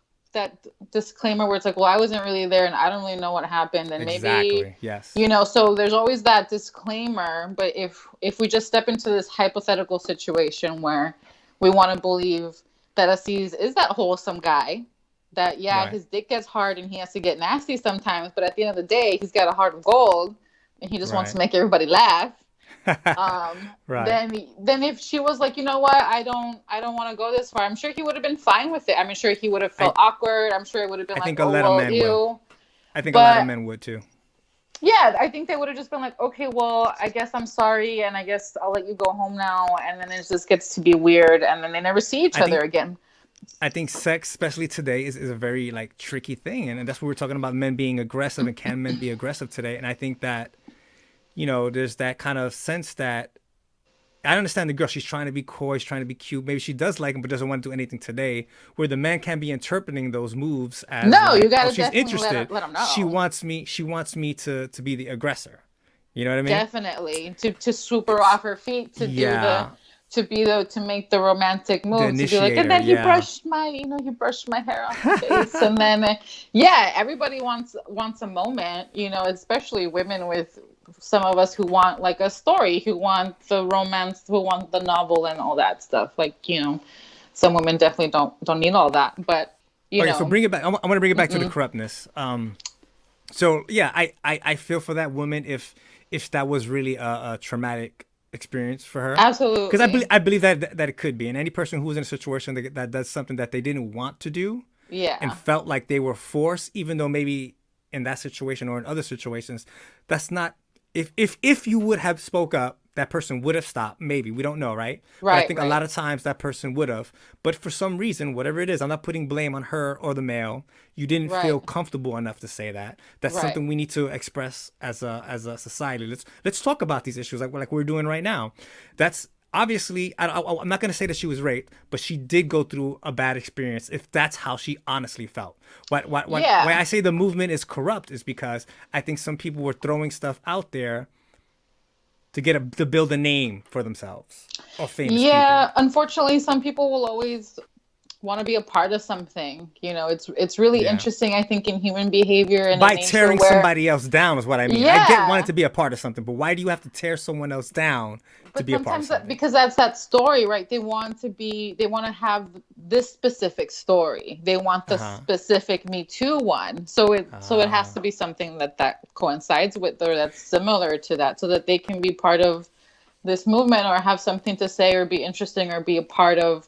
disclaimer where it's like, well, I wasn't really there and I don't really know what happened, and maybe, Exactly. Yes. you know, so there's always that disclaimer. But if we just step into this hypothetical situation where we want to believe that Aziz is that wholesome guy, that yeah, Right. his dick gets hard and he has to get nasty sometimes, but at the end of the day, he's got a heart of gold and he just wants to Right. make everybody laugh. Right. Then if she was like, you know what, I don't want to go this far, I'm sure he would have been fine with it. I'm sure he would have I felt awkward. I'm sure it would have been I like, think a oh lot of well, men will. ew. I think a lot of But men would too. yeah, I think they would have just been like, okay, well, I guess I'm sorry, and I guess I'll let you go home now. And then it just gets to be weird, and then they never see each I other think again. I think sex, especially today, is a very like tricky thing, and that's what we're talking about. Men being aggressive, and can men be aggressive today? And I think that there's that kind of sense that I understand the girl. She's trying to be coy, she's trying to be cute. Maybe she does like him, but doesn't want to do anything today. Where the man can be interpreting those moves as No, you like, oh, gotta she's definitely interested. let them She know. wants me. She wants me to be the aggressor. You know what I mean? Definitely to swoop her It's off her feet, yeah, to make the romantic the move, to be like, and initiator. then Yeah. he brushed my hair off my face, and then yeah, everybody wants a moment, especially women, with some of us who want like a story, who want the romance, who want the novel and all that stuff. Like, some women definitely don't need all that, but you Okay, so know, bring it back. I want to bring it back to the mm-mm. corruptness. So yeah, I feel for that woman if that was really a traumatic experience for her, because Absolutely, I believe that it could be, and any person who was in a situation that does something that they didn't want to do and yeah, felt like they were forced, even though maybe in that situation or in other situations, that's not. If you would have spoke up, that person would have stopped. Maybe we don't know, right? But I right, think a right, lot of times that person would have. But for some reason, whatever it is, I'm not putting blame on her or the male. You didn't right, feel comfortable enough to say that. That's right. something we need to express as a society. Let's talk about these issues like we're doing right now. That's obviously I'm not going to say that she was raped, but she did go through a bad experience. If that's how she honestly felt, why Yeah. I say the movement is corrupt is because I think some people were throwing stuff out there to build a name for themselves or famous people. Yeah, unfortunately, some people will always want to be a part of something. It's really Yeah. interesting, I think, in human behavior and in By nature tearing where, somebody else down is what I mean. I get wanting yeah, to be a part of something, but why do you have to tear someone else down to but be a part of sometimes something? because that's that story, right? They want to have this specific story. They want Uh the huh. specific Me Too one. So it has Uh, to be something that coincides with, or that's similar to that, so that they can be part of this movement or have something to say or be interesting or be a part of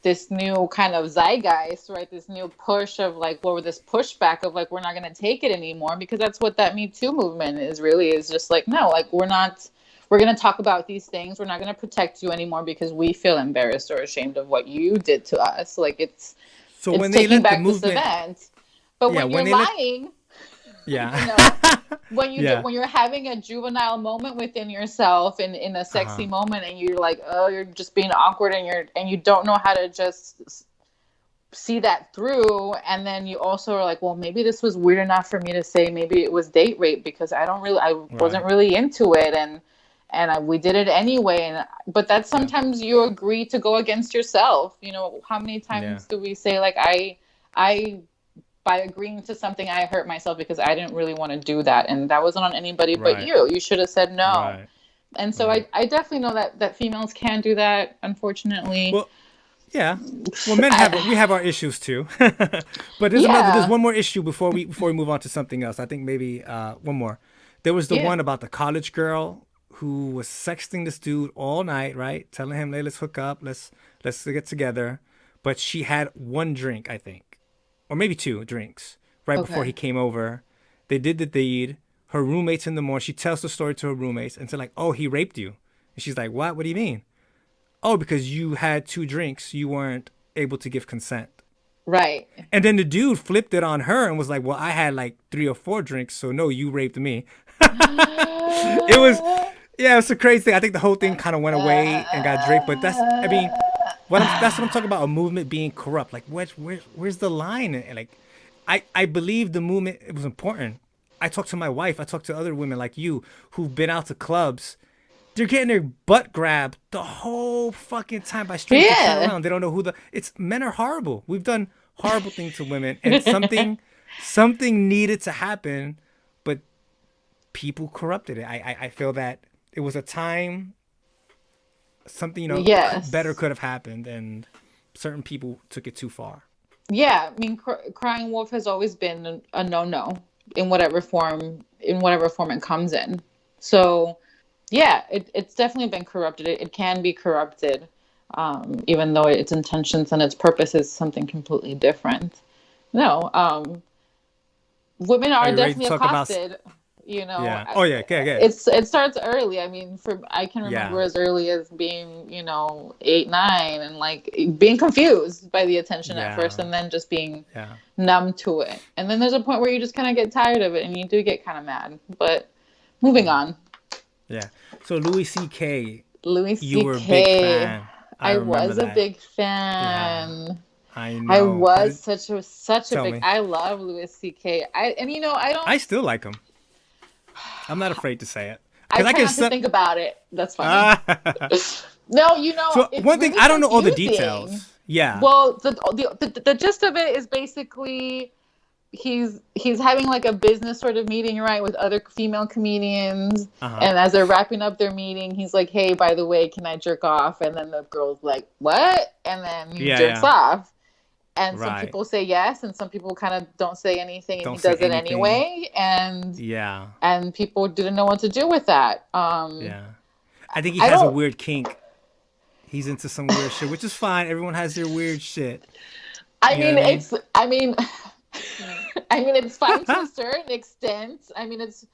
this new kind of zeitgeist, right? This new push of like, or this pushback of like, we're not going to take it anymore, because that's what that Me Too movement is really, is just like, no, like we're going to talk about these things. We're not going to protect you anymore because we feel embarrassed or ashamed of what you did to us. Like so it's when they taking let the back this movement, event. But yeah, when when you're they let, lying, you yeah, know, yeah, when you're having a juvenile moment within yourself in a uh sexy huh, moment, and you're like, oh, you're just being awkward, and you don't know how to just see that through, and then you also are like, well, maybe this was weird enough for me to say, maybe it was date rape, because I wasn't right, really into it, we did it anyway. And but that's yeah, sometimes you agree to go against yourself. How many yeah, times do we say like, I by agreeing to something, I hurt myself because I didn't really want to do that, and that wasn't on anybody but right, you should have said no. right, And so right. I definitely know that females can do that, unfortunately. Well, yeah. Well, men we have our issues too, but there's Yeah. one more issue before we move on to something else. I think maybe one more. There was the Yeah. one about the college girl who was sexting this dude all night, right? Telling him, "Hey, let's hook up, let's get together," but she had one drink, I think, or maybe two drinks right before he Okay. came over. They did the deed. Her roommates in the morning. She tells the story to her roommates and said like, "Oh, he raped you," and she's like, "What? What do you mean?" Oh, because you had two drinks, you weren't able to give consent. Right. And then the dude flipped it on her and was like, "Well, I had like three or four drinks, so no, you raped me." It was, yeah, it's a crazy thing. I think the whole thing kind of went away and got draped. But I mean, that's what I'm talking about. A movement being corrupt. Like, where's the line? And like, I believe the movement, it was important. I talk to my wife. I talk to other women like you who've been out to clubs. They're getting their butt grabbed the whole fucking time by strangers that turn Yeah. around. They don't know who the. It's men are horrible. We've done horrible things to women, and something needed to happen, but people corrupted it. I feel that it was a time something better Yes. could have happened, and certain people took it too far. Yeah, I mean, crying wolf has always been a no-no in whatever form it comes in. So, yeah, it's definitely been corrupted. It can be corrupted, even though its intentions and its purpose is something completely different. No, women Are are you ready to definitely talk about? accosted. You know, Yeah. Oh yeah. Okay. Okay. it starts early. I mean, for I can Yeah. remember as early as being, 8, 9, and like being confused by the attention at first, Yeah. and then just being Yeah. numb to it. And then there's a point where you just kind of get tired of it, and you do get kind of mad. But moving on, Yeah. So Louis C.K., Louis you were a big C.K. fan. I I remember was a that. big Yeah. fan. I I know. How was did such a tell big. me? I love Louis C.K. I I don't. still like him. I'm not afraid to say it I because I try can. not to think about it. That's funny. Ah. No, So it's one thing really I don't know all the confusing. details. Yeah. Well, the gist of it is basically he's having like a business sort of meeting, right, with other female comedians, Uh huh. and as they're wrapping up their meeting, he's like, "Hey, by the way, can I jerk off?" And then the girl's like, "What?" And then he Yeah. jerks Yeah. off. And some Right. people say yes, and some people kind of don't say anything, and he Don't say does it anything. anyway, and Yeah. people didn't know what to do with that. Yeah. I think he I has a don't. weird kink. He's into some weird shit, which is fine. Everyone has their weird shit. I You know what mean, I mean? it's. I mean, I mean, it's fine to a certain extent. I mean, it's.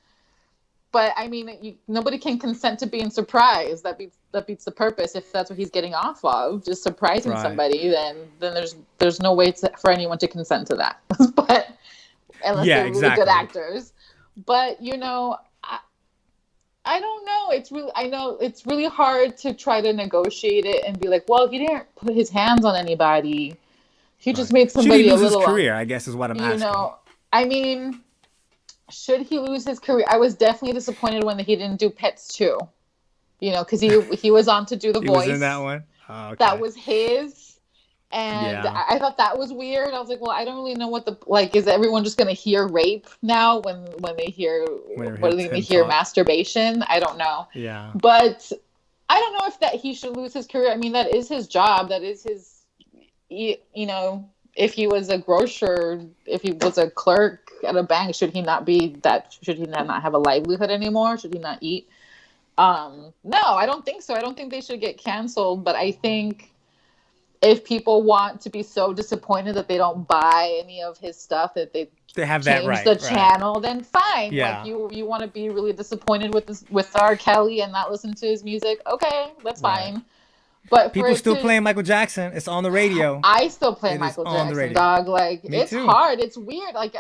But I mean, nobody can consent to being surprised. That beats the purpose. If that's what he's getting off of, just surprising Right. somebody, then there's no way for anyone to consent to that. But unless Yeah. they're really good Exactly. actors. But I don't know. I know it's really hard to try to negotiate it and be like, well, he didn't put his hands on anybody. He just Right. made Should he somebody a lose his little, career? I guess is what I'm you asking. know. I mean, should he lose his career? I was definitely disappointed when he didn't do Pets 2. Because he was on to do The He was in that Voice. one. Oh, That okay. was his. And Yeah. I thought that was weird. I was like, well, I don't really know what is everyone just going to hear rape now when they hear, Whenever what do they him hear, talk. masturbation? I don't know. Yeah. But I don't know if that he should lose his career. I mean, that is his job. That is his, if he was a grocer, if he was a clerk at a bank, should he not be that? Should he not have a livelihood anymore? Should he not eat? No, I don't think so. I don't think they should get canceled. But I think if people want to be so disappointed that they don't buy any of his stuff, that they They have that change the right. Right. channel, then fine. Like Yeah. you want to be really disappointed with R. Kelly and not listen to his music, okay, that's Right. fine. But for People it still to, playing Michael Jackson. It's on the radio. I still play It is Michael on the Jackson, radio. dog. Like Me it's too. hard. It's weird. Like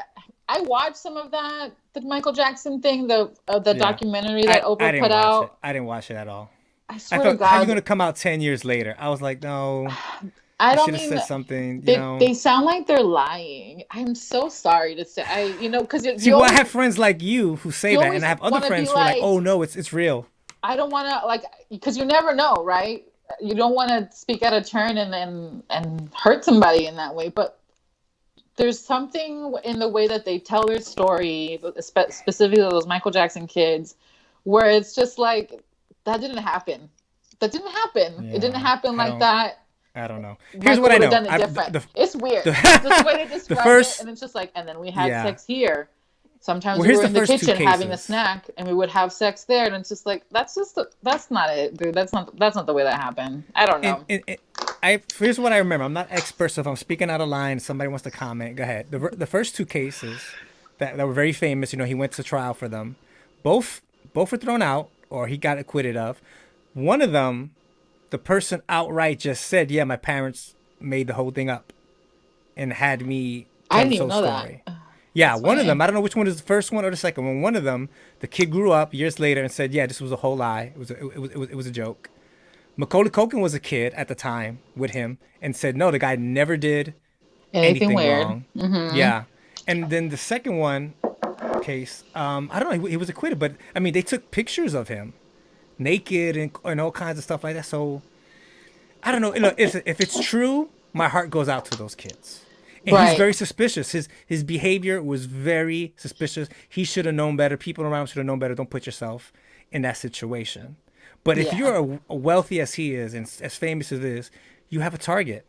I watched some of the Michael Jackson thing, the Yeah. documentary that I Oprah didn't put watch it. out. I didn't watch it at all. I I swear to thought, how you God, gonna come out 10 years later? I was like, no. I You don't should have mean said something. they sound like they're lying. I'm so sorry to say. Because See, you well, I always have friends like you who say you that, and always I have other want to be friends who are like, like, oh no, it's real. I don't want to, like, because you never know, right? You don't want to speak out of turn and hurt somebody in that way. But there's something in the way that they tell their story, specifically those Michael Jackson kids, where it's just like that didn't happen. That didn't happen. It didn't Yeah, happen like that. I don't know. Here's Michael what I would have know. done it different. The, It's weird. Just the way they the describe it, first, and it's just like, and then we had yeah. sex here. Sometimes Well, we here's were the in the first two kitchen having a cases. snack, and we would have sex there, and it's just like that's not it, dude. That's not the way that happened. I don't And, know. and, and here's what I remember. I'm not expert, so if I'm speaking out of line, somebody wants to comment. Go ahead. The first two cases that were very famous. He went to trial for them. Both were thrown out, or he got acquitted of. One of them, the person outright just said, "Yeah, my parents made the whole thing up and had me I tell didn't this even whole know that. story." Yeah, That's one of them. funny. I don't know which one is the first one or the second one. One of them, the kid grew up years later and said, "Yeah, this was a whole lie. It was a joke." Macaulay Culkin was a kid at the time with him and said, "No, the guy never did Anything anything weird? wrong." Yeah, and then the second one, case. I don't know. He was acquitted, but I mean, they took pictures of him naked and all kinds of stuff like that. So I don't know. Look, if it's true, my heart goes out to those kids. And he's Right. very suspicious. His behavior was very suspicious. He should have known better. People around him should have known better. Don't put yourself in that situation. But if Yeah, you're a wealthy as he is and as famous as is, you have a target.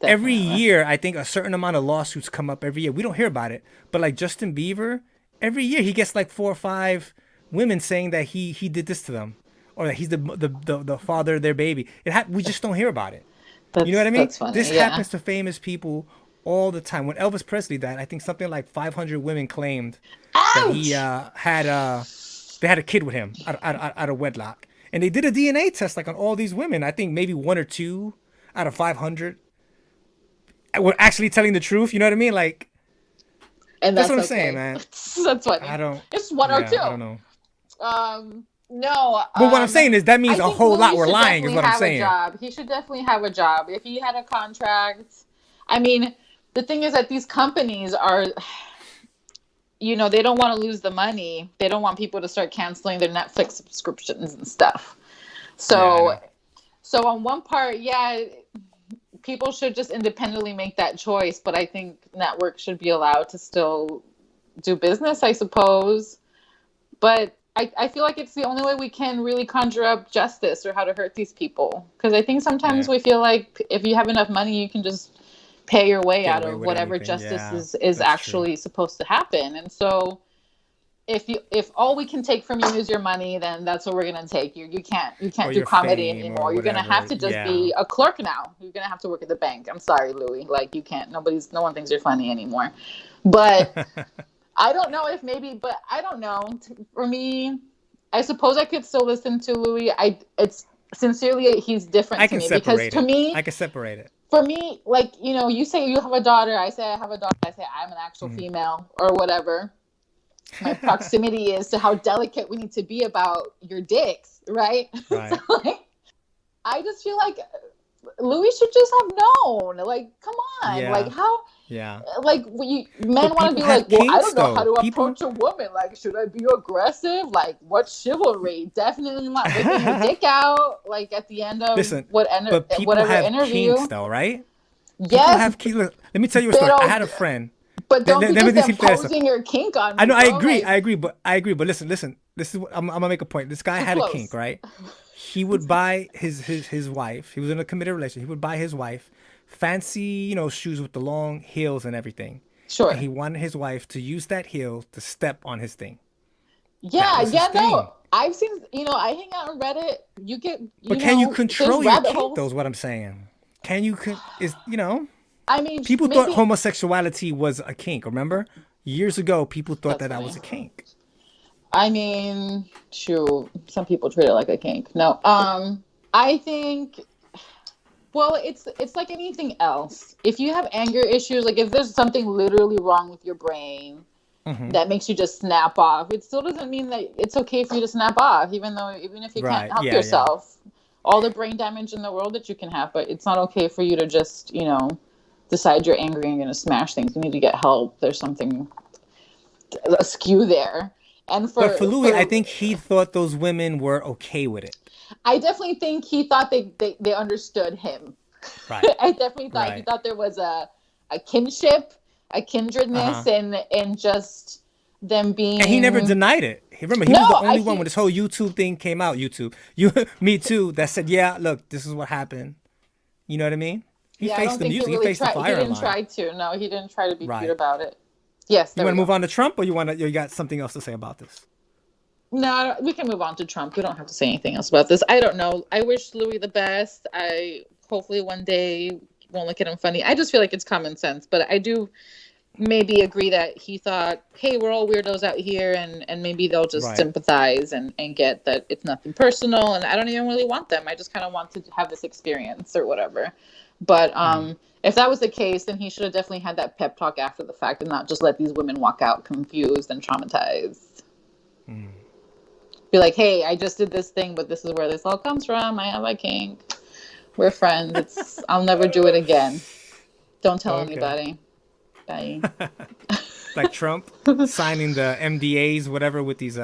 Every definitely. year, I think a certain amount of lawsuits come up every year. We don't hear about it, but like Justin Bieber, every year he gets like 4 or 5 women saying that he did this to them, or that he's the father of their baby. We just don't hear about it. You know what I mean? That's This funny. Yeah. happens to famous people all the time. When Elvis Presley died, I think something like 500 women claimed that he Ouch! had they had a kid with him out of wedlock, and they did a DNA test like on all these women. I think maybe 1 or 2 out of 500 were actually telling the truth. You know what I mean? Like And that's that's what I'm saying, okay. man. That's I funny. don't. It's one or Yeah, I two. don't know. No. But what I'm saying is that means I a think whole lot Louis were should lying. Is definitely what I'm have a saying. job. He should definitely have a job. If he had a contract, I mean, the thing is that these companies are, they don't want to lose the money. They don't want people to start canceling their Netflix subscriptions and stuff. Yeah, I So, know. so on one part, yeah, people should just independently make that choice. But I think networks should be allowed to still do business, I suppose. But I feel like it's the only way we can really conjure up justice or how to hurt these people. Because I think sometimes Yeah, we feel like if you have enough money, you can just pay your way get out away of with whatever anything. justice Yeah, is that's true. actually supposed to happen. And so if all we can take from you is your money, then that's what we're gonna take. You can't Or do your comedy fame or anymore. You're gonna have whatever. to just Yeah. be a clerk now. You're gonna have to work at the bank. I'm sorry, Louis. Like you can't. No one thinks you're funny anymore. But I don't know if maybe, but I don't know. For me, I suppose I could still listen to Louis. It's sincerely he's different I to can me because separate to it. me, I can separate it. for me, like you say you have a daughter. I say I have a daughter. I say I'm an actual Mhm. female or whatever. My proximity is to how delicate we need to be about your dicks, right? So Right. like, I just feel like Louis should just have known. Like, come on, like Yeah. how Yeah. like men But want to people be like, have well, I kinks don't know how though. to People. approach a woman. Like, should I be aggressive? Like, what chivalry? Definitely not whipping your dick out like at the end of Listen, but people whatever have kinks interview. though, right? People Yes, have kinks. Look, let me tell you a story. I pero had a friend. but don't be Let me just tell you this. imposing your kink on I me, know. I bro. agree. Like, I agree. But listen. Listen. This is what I'm gonna make a point. This guy too had a kink, close. right? He would buy his wife. He was in a committed relationship. He would buy his wife fancy, shoes with the long heels and everything, and Sure. he wanted his wife to use that heel to step on his thing. That Yeah, was his yeah, thing. no. I've seen, I hang out on Reddit. You get, But can you there's control your rabbit kink? Though holes. is what I'm saying. Can you? Is I mean, people thought maybe homosexuality was a kink. Remember, years ago, people thought that's that that funny. was a kink. I mean, shoot, some people treat it like a kink. No, I think, well, it's like anything else. If you have anger issues, like if there's something literally wrong with your brain Hmm. that makes you just snap off, it still doesn't mean that it's okay for you to snap off, even if you can't Right. help Yeah. Yeah. yourself. All the brain damage in the world that you can have, but it's not okay for you to just, decide you're angry and you're going to smash things. You need to get help. There's something askew there. And But for Louis, I for think he thought those women were okay with it. I definitely think he thought they understood him. Right. I definitely thought he Right. thought there was a kinship, a Uh huh. kindredness, and just them And he never being. denied it. Remember, he No, was the I only one when he this whole YouTube thing came out. YouTube, Me Too, that said, "Yeah, look, this is what happened." You know what I mean? He yeah, I faced don't the think he music. He really faced the tried. He fire didn't line. try to. No, he didn't try to be cute Right. about it. Yes, You there want we to move go. on to Trump, or you got something else to say about this? No, we can move on to Trump. We don't have to say anything else about this. I don't know. I wish Louis the best. I hopefully one day won't look at him funny. I just feel like it's common sense, but I do maybe agree that he thought, hey, we're all weirdos out here, and maybe they'll just Right. sympathize and get that it's nothing personal, and I don't even really want them. I just kind of want to have this experience or whatever. But Mm. if that was the case, then he should have definitely had that pep talk after the fact and not just let these women walk out confused and traumatized. Mm. Be like, hey, I just did this thing, but this is where this all comes from. I have a kink. We're friends. I'll never do it again. Don't tell Okay. anybody. Bye. like Trump signing the MDAs, whatever, with these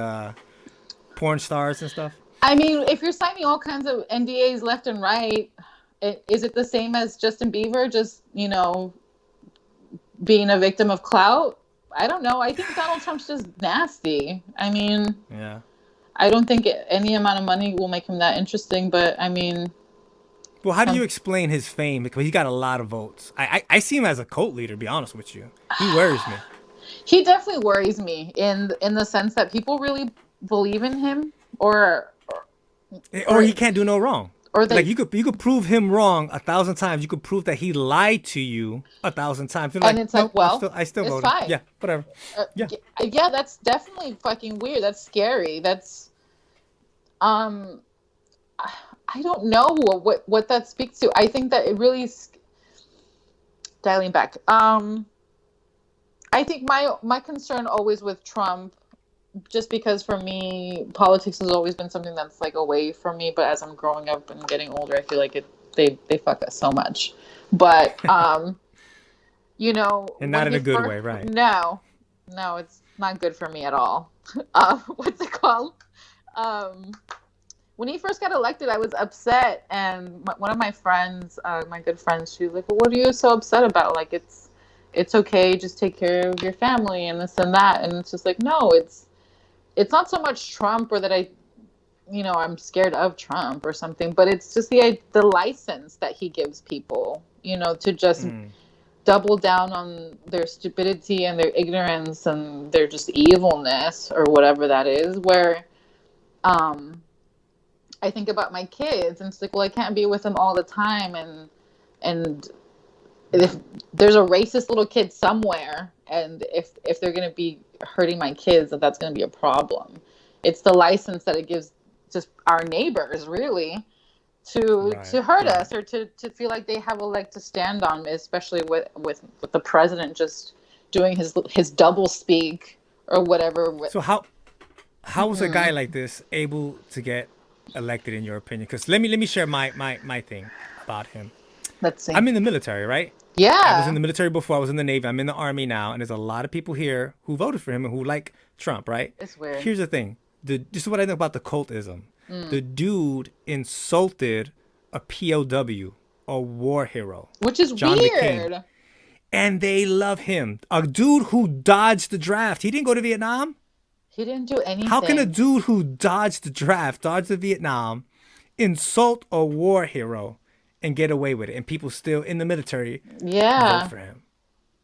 porn stars and stuff. I mean, if you're signing all kinds of NDAs left and right, is it the same as Justin Bieber just, being a victim of clout? I don't know. I think Donald Trump's just nasty. I mean, Yeah. I don't think any amount of money will make him that interesting, but I mean, Well, how do some you explain his fame? Because he got a lot of votes. I see him as a cult leader. To be honest with you, he worries me. he definitely worries me in the sense that people really believe in him, Or or he can't do no wrong. or Like they you could prove him wrong 1,000 times. You could prove that he lied to you 1,000 times. You're and like, it's like, nope, well, I still it's voted. fine. Yeah, whatever. Yeah. Yeah, that's definitely fucking weird. That's scary. That's um I don't know what that speaks to. I think that it really dialing back. I think my concern always with Trump, just because for me politics has always been something that's like away from me, but as I'm growing up and getting older, I feel like they fuck us so much. But And not when in he a good first, way, right? no, it's not good for me at all. What's it called? Um, when he first got elected, I was upset, and one of my friends, my good friends, she was like, "Well, what are you so upset about? Like, it's okay, just take care of your family and this and that." And it's just like, no, it's not so much Trump or that I'm scared of Trump or something, but it's just the license that he gives people, to just Mm. double down on their stupidity and their ignorance and their just evilness or whatever that is. Where um, I think about my kids and it's like, well, I can't be with them all the time, and if there's a racist little kid somewhere, and if they're going to be hurting my kids, that's going to be a problem. It's the license that it gives just our neighbors, really, Right, to hurt right. us, or to feel like they have a leg to stand on, especially with the president just doing his double speak or whatever. So how was a guy like this able to get elected in your opinion? Because let me share my thing about him. Let's see. I'm in the military, right? I was in Yeah, the military before. I was in the Navy. I'm in the Army now, and there's a lot of people here who voted for him and who like Trump, right? it's weird. Here's the thing. This is what I know about the cultism. Mm. The dude insulted a POW, a war hero, Which is John McCain, weird. and they love him. A dude who dodged the draft. He didn't go to Vietnam. He didn't do How can a anything. dude who dodged the draft, dodged the Vietnam, insult a war hero and get away with it, and people still in the military vote Yeah. for him?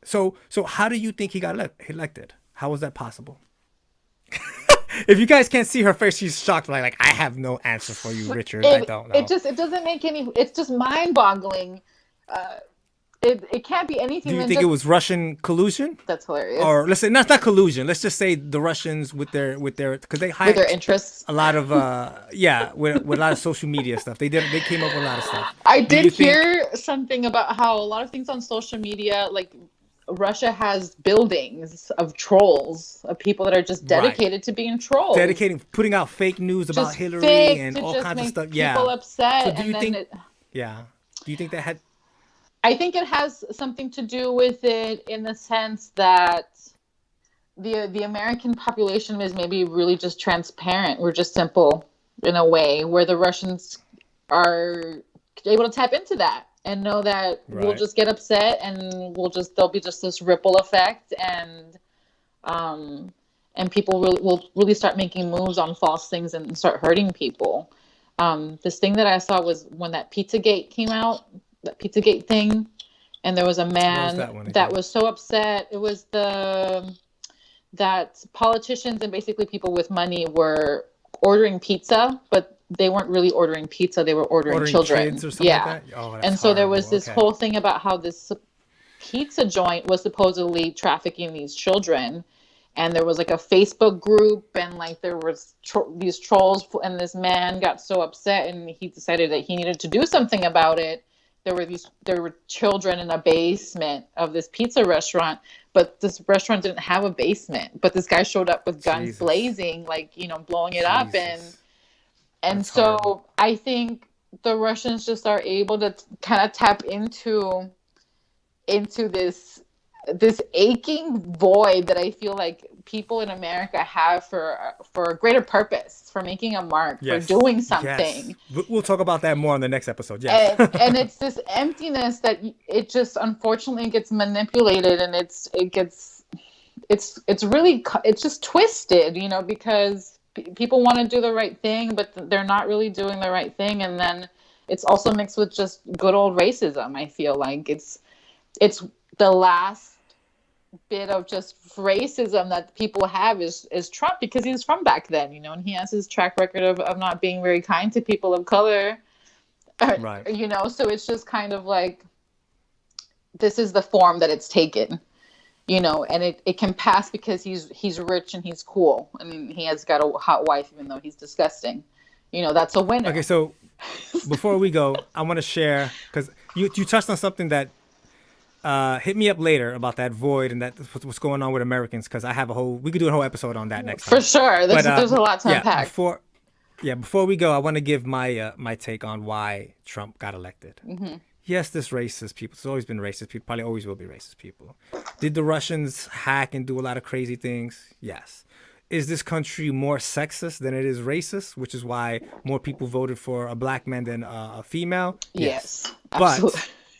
So how do you think he got elected? How was that possible? If you guys can't see her face, she's shocked. Like I have no answer for you, Richard. I don't know. It doesn't make any. It's just mind boggling. Uh, it can't be Do anything you than think it just was Russian collusion? that's hilarious Or let's say not collusion. Let's just say the Russians with their because they with their hacked interests. a lot of yeah with a lot of social media stuff. They came up with a lot of stuff. I Do did you think hear something about how a lot of things on social media, like Russia has buildings of trolls, of people that are just right dedicated to being trolls, dedicating putting out fake news about just Hillary fake and to all just kinds of make stuff? people Yeah. So upset, do and you then think yeah? Do you think that had I think it has something to do with it in the sense that the American population is maybe really just transparent. We're just simple in a way where the Russians are able to tap into that and know that we'll right? just get upset and there'll be just this ripple effect, um and people will really start making moves on false things and start hurting people. This thing that I saw was when that Pizzagate came out, that Pizzagate thing, and there was a What was man that one that again? was so upset. It was the that politicians and basically people with money were ordering pizza, but they weren't really ordering pizza, they were ordering Ordering children. kids or something like Yeah. that? Oh, that's And so there horrible. was this Okay. whole thing about how this pizza joint was supposedly trafficking these children, and there was like a Facebook group, and like there was these trolls, and this man got so upset and he decided that he needed to do something about it. There were children in a basement of this pizza restaurant, but this restaurant didn't have a basement, but this guy showed up with guns Jesus. blazing, like, blowing it up. and Jesus. and That's horrible. so I think the Russians just are able to kind of tap into this this aching void that I feel like people in America have for a greater purpose, for making a mark, for Yes. doing Yes. something. We'll talk about that more on the next episode. Yes. And it's this emptiness that it just unfortunately gets manipulated, and it's really it's just twisted, because people want to do the right thing, but they're not really doing the right thing, and then it's also mixed with just good old racism. I feel like it's the last bit of just racism that people have is Trump, because he's from back then, and he has his track record of not being very kind to people of color. Right. So it's just kind of like, this is the form that it's taken, and it can pass because he's rich and he's cool. I mean, he has got a hot wife, even though he's disgusting. That's a winner. Okay, so before we go, I want to share, because you touched on something that hit me up later about that void and that what's going on with Americans, because we could do a whole episode on that next time. For sure. There's a lot to unpack. Before we go, I want to give my take on why Trump got elected. Mm-hmm. Yes, there's racist people. There's always been racist people. Probably always will be racist people. Did the Russians hack and do a lot of crazy things? Yes. Is this country more sexist than it is racist, which is why more people voted for a black man than a female? Yes. But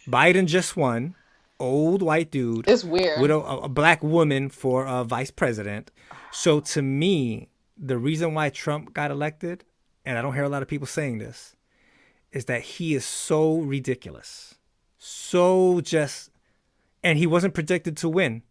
Biden just won. Old white dude. It's weird. With a black woman for vice president. So to me, the reason why Trump got elected, and I don't hear a lot of people saying this, is that he is so ridiculous. And he wasn't predicted to win.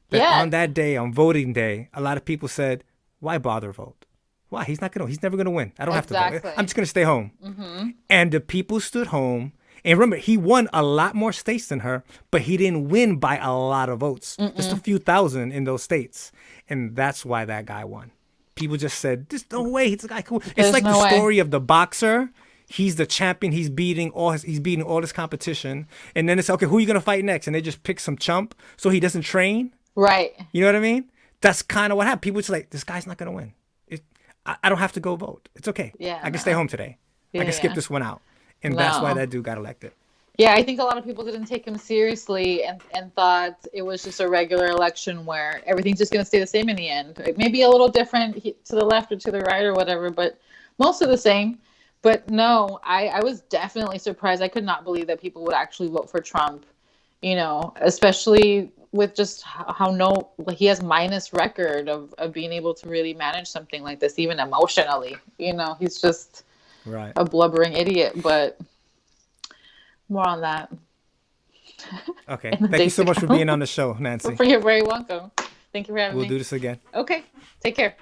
But on that day, on voting day, a lot of people said, why bother vote? Why? He's never going to win. I don't have to vote. I'm just going to stay home. Mm-hmm. And the people stood home. And remember, he won a lot more states than her, but he didn't win by a lot of votes. Just a few thousand in those states. And that's why that guy won. People just said, there's no way. He's a guy cool. It's like the story of the boxer. He's the champion. He's beating all his competition. And then it's, okay, who are you going to fight next? And they just pick some chump so he doesn't train. Right. You know what I mean? That's kind of what happened. People just like, this guy's not going to win. I don't have to go vote. It's okay. Yeah, I can stay home today. I can skip this one out. And that's why that dude got elected. Yeah, I think a lot of people didn't take him seriously and thought it was just a regular election where everything's just going to stay the same in the end. It may be a little different to the left or to the right or whatever, but most of the same. But no, I was definitely surprised. I could not believe that people would actually vote for Trump, especially with just how he has minus record of being able to really manage something like this, even emotionally. He's just a blubbering idiot, but more on that. Okay. Thank you so much for being on the show, Nancy. You're very welcome. Thank you for having me. We'll do this again. Okay. Take care.